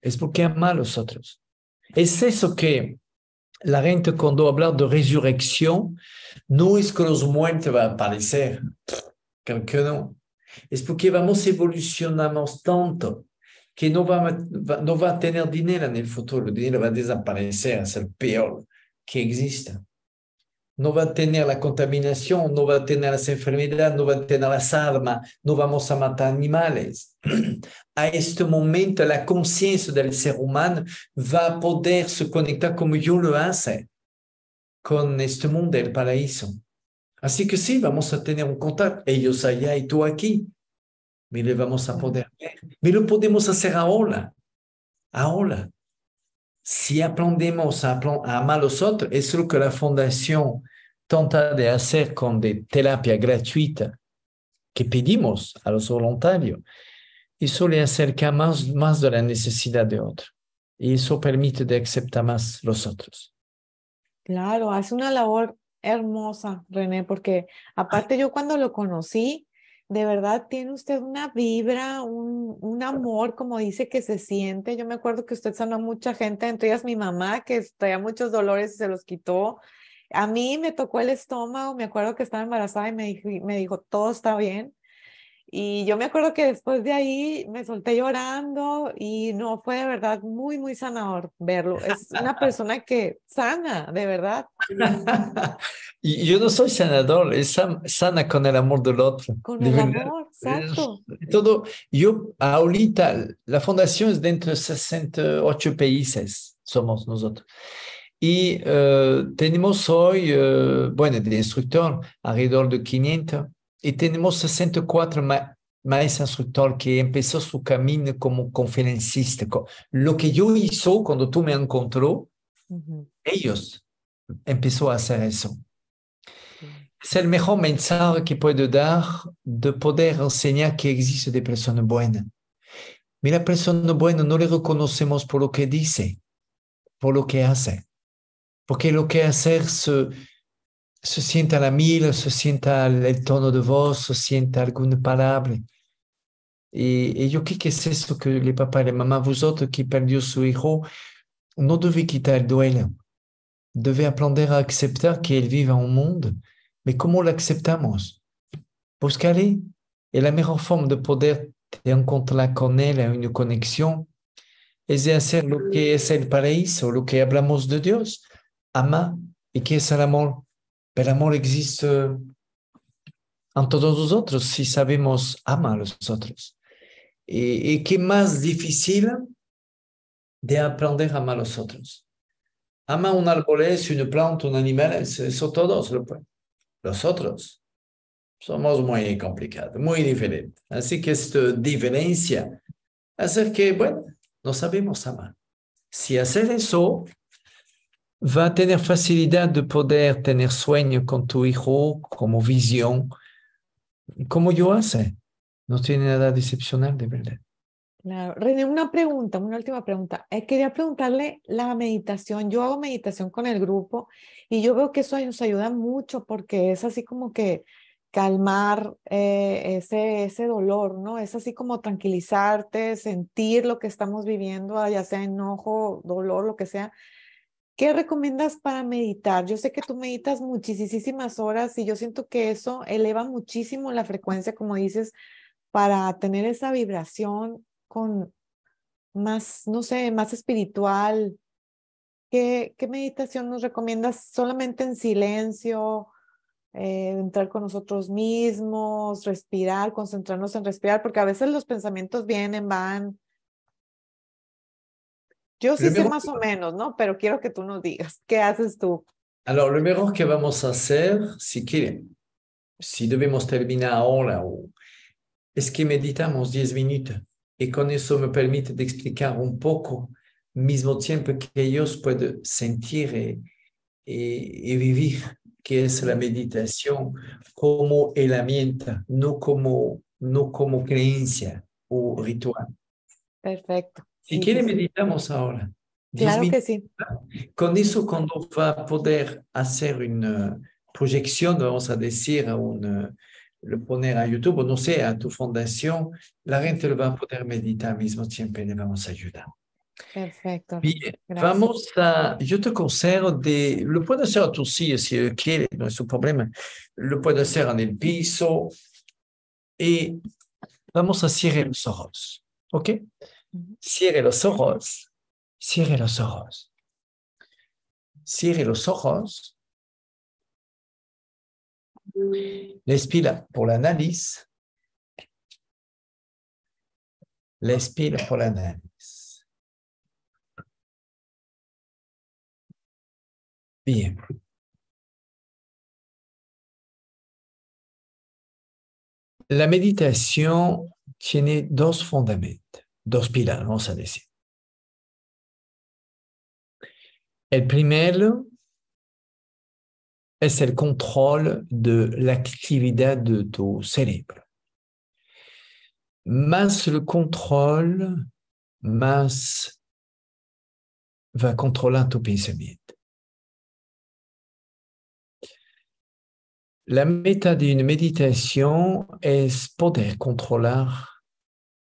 [SPEAKER 1] Es porque ama a los otros. Es eso que la gente cuando habla de resurrección, no es que los muertos van a aparecer. Creo que no. Es porque vamos evolucionamos tanto que no va a tener dinero en el futuro. El dinero va a desaparecer, es el peor que exista. No va a tener la contaminación, no va a tener las enfermedades, no va a tener las armas, no vamos a matar animales. A este momento, la conciencia del ser humano va a poder se conectar como yo lo hace con este mundo del paraíso. Así que sí, vamos a tener un contacto, ellos allá y tú aquí, y le vamos a
[SPEAKER 2] claro.
[SPEAKER 1] poder ver. Pero lo podemos hacer ahora, ahora. Si aprendemos a amar a los otros, es lo que la Fundación trata de hacer con de terapia gratuita que pedimos a los voluntarios. Eso le acerca más de la necesidad de otro. Y eso permite de aceptar más los otros.
[SPEAKER 2] Claro, hace una labor hermosa, René, porque aparte yo cuando lo conocí, de verdad tiene usted una vibra, un amor, como dice que se siente. Yo me acuerdo que usted sanó a mucha gente, entre ellas mi mamá, que traía muchos dolores y se los quitó. A mí me tocó el estómago, me acuerdo que estaba embarazada y me dijo, todo está bien. Y yo me acuerdo que después de ahí me solté llorando y no, fue de verdad muy, muy sanador verlo. Es una persona que sana, de verdad,
[SPEAKER 1] Y yo no soy sanador, es sana con el amor del otro.
[SPEAKER 2] con
[SPEAKER 1] De
[SPEAKER 2] el
[SPEAKER 1] verdad.
[SPEAKER 2] amor, exacto.
[SPEAKER 1] Todo, yo ahorita, la fundación es dentro de 68 países, somos nosotros. Y tenemos hoy, bueno, de instructor, alrededor de 500. Y tenemos 64 maestros instructor que empezó su camino como conferencista. Lo que yo hizo cuando tú me encontró,
[SPEAKER 2] Ujú,
[SPEAKER 1] ellos empezó a hacer eso.
[SPEAKER 2] sí,
[SPEAKER 1] Es el mejor mensaje que puedo dar de poder enseñar que existe de persona buena. Mira, persona buena no le reconocemos por lo que dice, por lo que hace. Porque lo que hace se sienta la mil, se sienta el tono de voz, se sienta alguna palabra. Y yo creo que es eso que el papá y la mamá, vosotros que perdió su hijo, no debe quitar el duelo. Debe aprender a aceptar que él vive en un mundo. ¿Pero cómo lo aceptamos? Buscaré. Y la mejor forma de poder encontrar con él en una conexión es de hacer lo que es el paraíso, lo que hablamos de Dios. Ama y que es el amor. el amor existe en todos nosotros si sabemos amar a los otros. Y qué más difícil de aprender a amar a los otros. Ama un arbolés, una planta, un animal, eso todos lo pueden. Los otros somos muy complicados, muy diferentes. Así que esta diferencia hace que, bueno, no sabemos amar. Si hacer eso, va a tener facilidad de poder tener sueño con tu hijo, como visión, como yo hace. No tiene nada de excepcional, de verdad.
[SPEAKER 2] Claro. René, una pregunta, una última pregunta. Quería preguntarle la meditación. Yo hago meditación con el grupo y yo veo que eso nos ayuda mucho porque es así como que calmar ese dolor, ¿no? Es así como tranquilizarte, sentir lo que estamos viviendo, ya sea enojo, dolor, lo que sea. ¿Qué recomiendas para meditar? Yo sé que tú meditas muchísimas horas y yo siento que eso eleva muchísimo la frecuencia, como dices, para tener esa vibración con más, no sé, más espiritual. ¿Qué meditación nos recomiendas? ¿Solamente en silencio, entrar con nosotros mismos, respirar, concentrarnos en respirar? Porque a veces los pensamientos vienen, van. Yo sí
[SPEAKER 1] Le
[SPEAKER 2] sé
[SPEAKER 1] mejor,
[SPEAKER 2] más o menos, ¿no? Pero quiero que tú nos digas, ¿qué haces tú?
[SPEAKER 1] alors, lo mejor que vamos a hacer, si quieren, si debemos terminar ahora, es que meditamos 10 minutos. Y con eso me permite de explicar un poco, mismo tiempo que ellos pueden sentir y vivir, que es la meditación como herramienta, no como creencia o ritual.
[SPEAKER 2] Perfecto.
[SPEAKER 1] Si
[SPEAKER 2] Sí, sí,
[SPEAKER 1] quiere,
[SPEAKER 2] sí.
[SPEAKER 1] meditamos ahora. 10
[SPEAKER 2] Claro que
[SPEAKER 1] minutos.
[SPEAKER 2] sí.
[SPEAKER 1] Con eso, cuando va a poder hacer una proyección, vamos a decir, lo poner a YouTube, o no sé, a tu fundación, la gente lo va a poder meditar al mismo tiempo y le vamos a ayudar.
[SPEAKER 2] Perfecto, René.
[SPEAKER 1] Bien,
[SPEAKER 2] Gracias.
[SPEAKER 1] yo te aconsejo lo puedes hacer a tu silla si quieres, no es un problema. Lo puedes hacer en el piso y vamos a cerrar los ojos, ¿ok?
[SPEAKER 2] Ujú.
[SPEAKER 1] Cierre los ojos, cierre los ojos, cierre los ojos, respira por la nariz, respira por la nariz. Bien. La meditación tiene dos fundamentos, dos pilares, vamos a decir. El primero es el control de la actividad de tu cerebro. Más le contrôle, más va controlar tu pensamiento. La meta de una meditación es poder controlar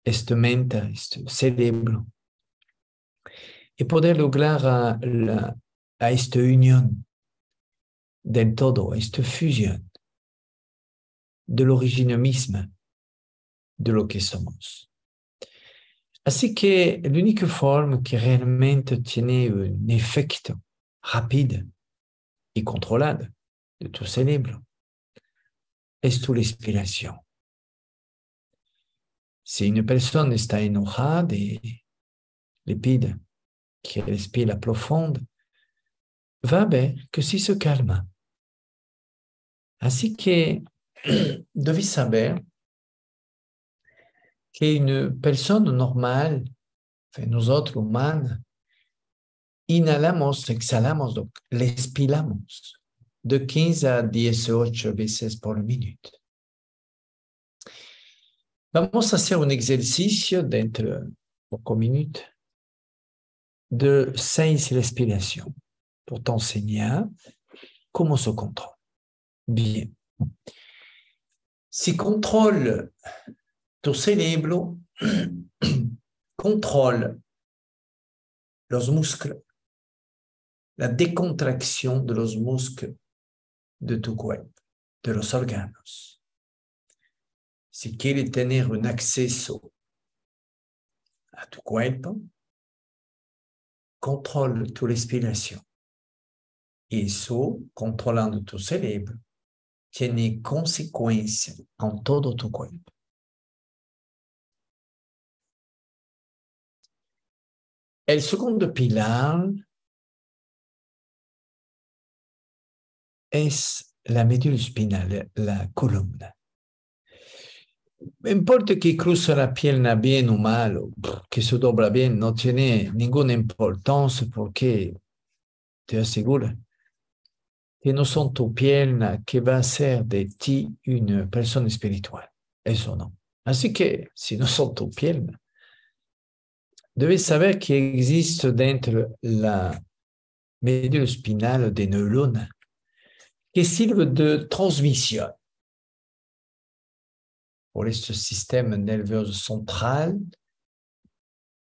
[SPEAKER 1] esta mente, este cerebro, y poder lograr a esta unión del todo, esta fusión de l'origine misma de lo que somos. Así que la única forma que realmente tiene un efecto rápido y controlado de tu cerebro es tu respiración. Si una persona está enojada y le pide que respire profundo, va a ver que sí se calma. Así que debes saber que una persona normal, nosotros humanos, inhalamos, exhalamos, respiramos de 15 a 18 veces por minuto. Vamos a hacer un ejercicio dentro de pocos minutos de 6 respirations pour t'enseigner comment se contrôle. Bien. Si contrôle tu cerebro, contrôle los muscles, la décontraction de los muscles de tu cuerpo, de los órganos. Si quieres tener un acceso a tu cuerpo, contrôle tu respiration Isso, controlando tu cérebro, tem consequência em todo o teu corpo. O segundo pilar é a medula espinal, a coluna. Importa que cruza la pierna bien o mal, que se dobla bien, no tiene ninguna importancia porque te asegura que no son tu pierna que va a hacer de ti una persona espiritual. Eso no. Así que si no son tu pierna, debes saber que existe dentro la médula spinale des neurones que sirven de transmisión por este sistema nervioso central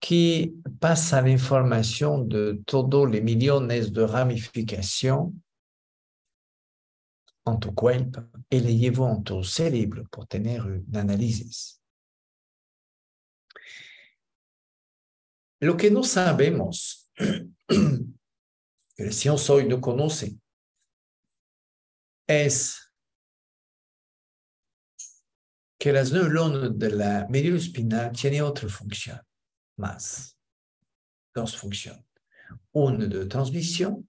[SPEAKER 1] qui pasa la información de todos los millones de ramifications en tu cuerpo y le lleva en tu cerebro pour tener un análisis. Lo que no sabemos, que la ciencia hoy no conoce, es que las neuronas de la médula espinal tienen otra función más, dos funciones, una de transmisión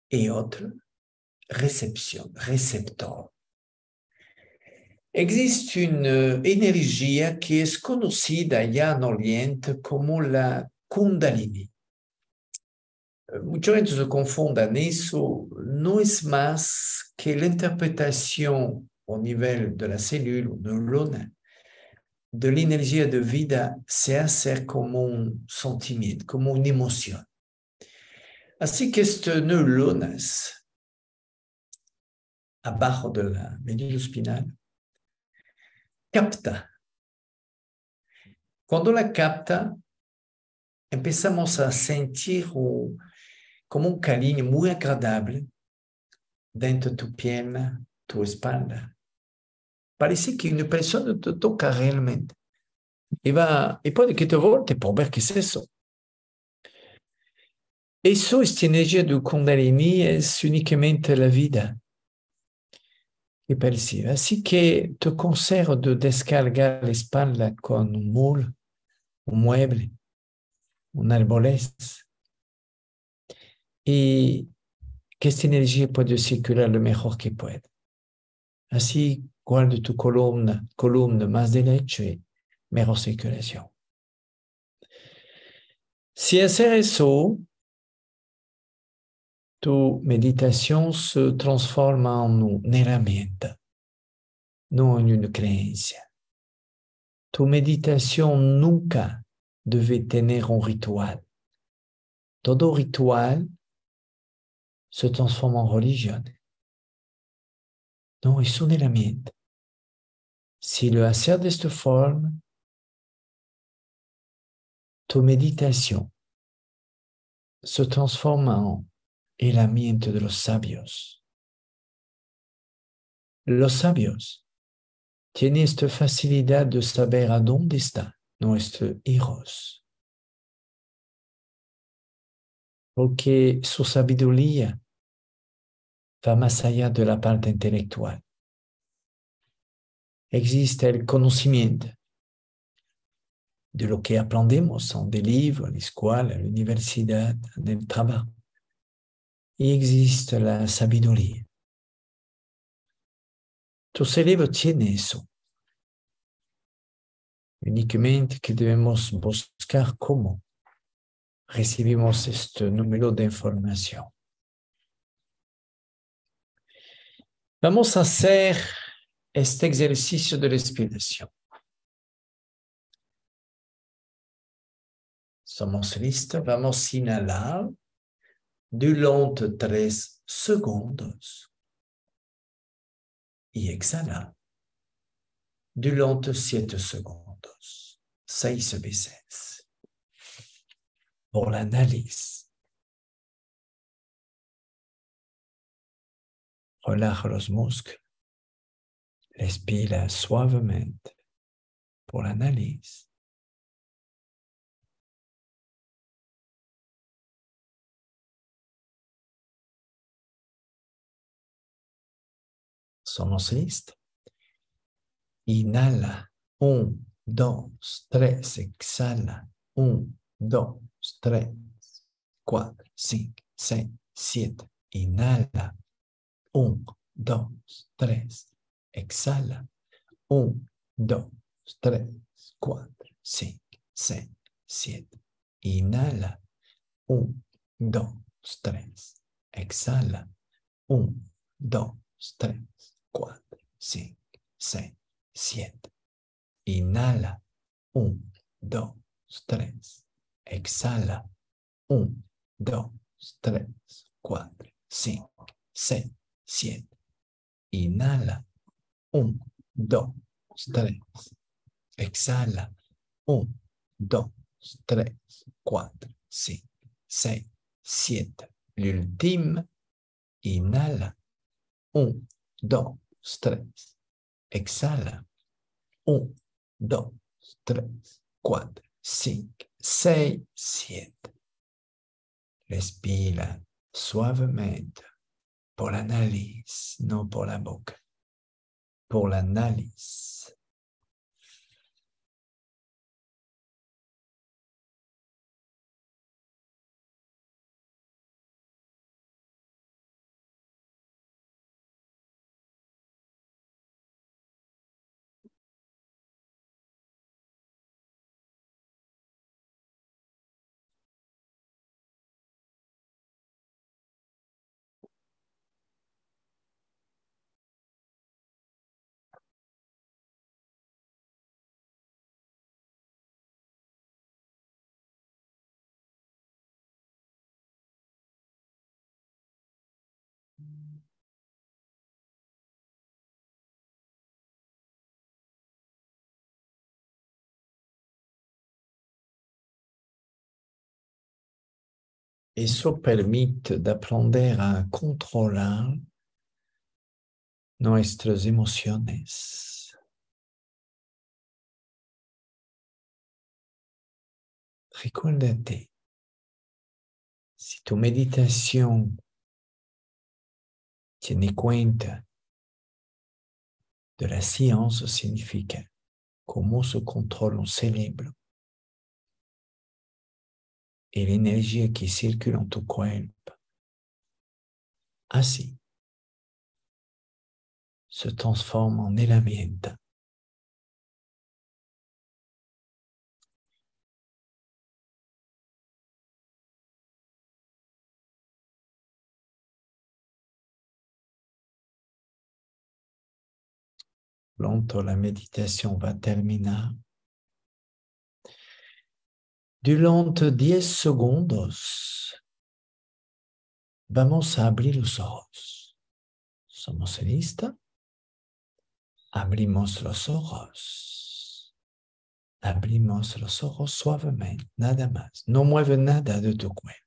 [SPEAKER 1] y otra recepción, receptor. Existe una energía que es conocida ya en Oriente como la Kundalini. Mucha gente se confunde en eso, no es más que la interpretación au nivel de la cellule ou neurone de l'énergie de vida se hace como un sentimiento, como una emoción. Así que estas neuronas abajo de la médula espinal capta. Cuando la capta, empezamos a sentir como un cariño muy agradable dentro de tu pierna, tu espalda. Parece que una persona te toca realmente. Y puede que te volte por ver qué es eso. Eso, esta energía de Kundalini es únicamente la vida que percibe. Así que te consejo de descargar la espalda con un muro, un mueble, un arbolés. Y que esta energía puede circular lo mejor que puede. Así guarda tu columna más derecha y mejor circulación. Si hacer eso, tu meditación se transforma en una herramienta, no en una creencia. Tu meditación nunca debe tener un ritual. Todo ritual se transforma en religión. No, es una herramienta. Si lo haces de esta forma, tu meditación se transforma en herramienta de los sabios. Los sabios tienen esta facilidad de saber a dónde están nuestros hijos, porque su sabiduría va más allá de la parte intelectual. Existe el conocimiento de lo que aprendemos en des livres, en la escuela, en la universidad, en el trabajo. Y existe la sabiduría. Tu cerebro tiene eso. Únicamente que debemos buscar cómo recibimos este número de información. Vamos a hacer este ejercicio de respiración. Somos listos. Vamos a inhalar durante 3 segundos y exhalar durante 7 segundos, 6 veces. Por la nariz. Relaja los músculos. Respira suavemente por la nariz. Somos listos. Inhala. 1, 2, 3. Exhala. 1, 2, 3, 4, 5, 6, 7. Inhala. 1, 2, 3. Exhala. 1, 2, 3, 4, 5, 6, 7. Inhala. 1, 2, 3. Exhala. 1, 2, 3, 4, 5, 6, 7. Inhala. 1, 2, 3. Exhala. 1, 2, 3, 4, 5, 6, 7. Inhala. 1, 2, 3. Exhala. 1, 2, 3, 4, 5, 6, 7. L'ultime. Inhala. 1, 2, 3. Exhala. 1, 2, 3, 4, 5, 6, 7. Respira suavemente por la nariz, no por la boca. Por la nariz. Eso permite aprender a controlar nuestras emociones. Recuérdate, si tu meditación tiene cuenta de la ciencia, significa cómo se controla un cerebro y la energía que circula en tu cuerpo. Así se transforma en herramienta. Pronto la meditación va a terminar. Durante 10 segundos, vamos a abrir los ojos. ¿Somos listos? Abrimos los ojos. Abrimos los ojos suavemente, nada más. No mueve nada de tu cuerpo.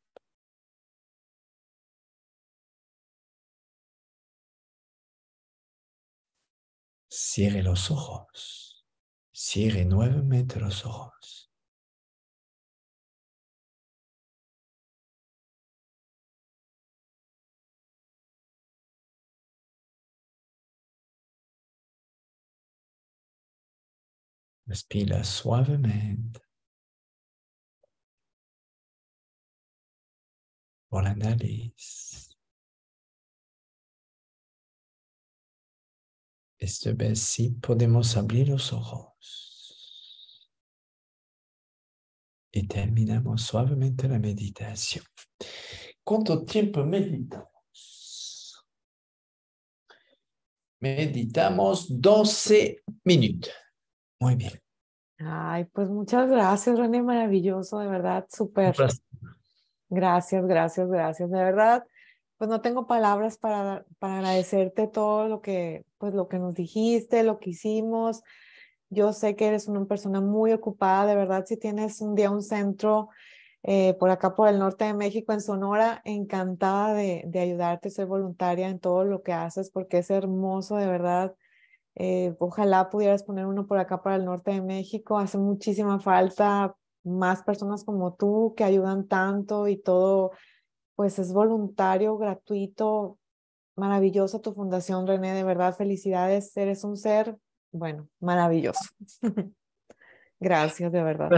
[SPEAKER 1] Cierre los ojos. Cierre nuevamente los ojos. Respira suavemente por la nariz. Esta vez sí podemos abrir los ojos. Y terminamos suavemente la meditación. ¿Cuánto tiempo meditamos? Meditamos 12 minutos. Muy bien.
[SPEAKER 2] Ay, pues muchas gracias, René, maravilloso, de verdad,
[SPEAKER 1] Un
[SPEAKER 2] súper.
[SPEAKER 1] placer.
[SPEAKER 2] Gracias, gracias, gracias. De verdad, pues no tengo palabras para agradecerte todo pues lo que nos dijiste, lo que hicimos. Yo sé que eres una persona muy ocupada, de verdad, si tienes un día un centro por acá por el norte de México, en Sonora, encantada de ayudarte, soy voluntaria en todo lo que haces porque es hermoso, de verdad. Ojalá pudieras poner uno por acá para el norte de México. Hace muchísima falta más personas como tú que ayudan tanto y todo, pues es voluntario, gratuito. Maravillosa tu fundación, René, de verdad, felicidades, eres un ser, bueno, maravilloso. Gracias, de verdad.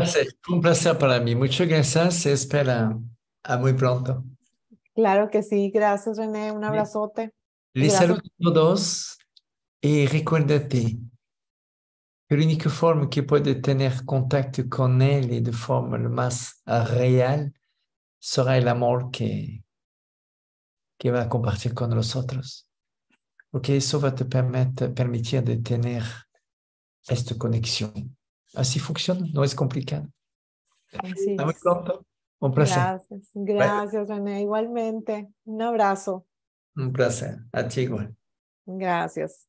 [SPEAKER 1] Un placer para mí. Muchas gracias. Espera a muy pronto.
[SPEAKER 2] Claro que sí, gracias, René, un abrazote. Y
[SPEAKER 1] Les
[SPEAKER 2] gracias.
[SPEAKER 1] saludo a todos y recuérdate que la única forma que puede tener contacto con él y de forma lo más real será el amor que va a compartir con nosotros. Porque eso va a te permitir de tener esta conexión. Así funciona, no es complicado.
[SPEAKER 2] Así
[SPEAKER 1] A muy
[SPEAKER 2] es.
[SPEAKER 1] pronto. Un placer.
[SPEAKER 2] Gracias,
[SPEAKER 1] Bye.
[SPEAKER 2] gracias, René, igualmente. Un abrazo.
[SPEAKER 1] Un placer. A ti igual.
[SPEAKER 2] Gracias.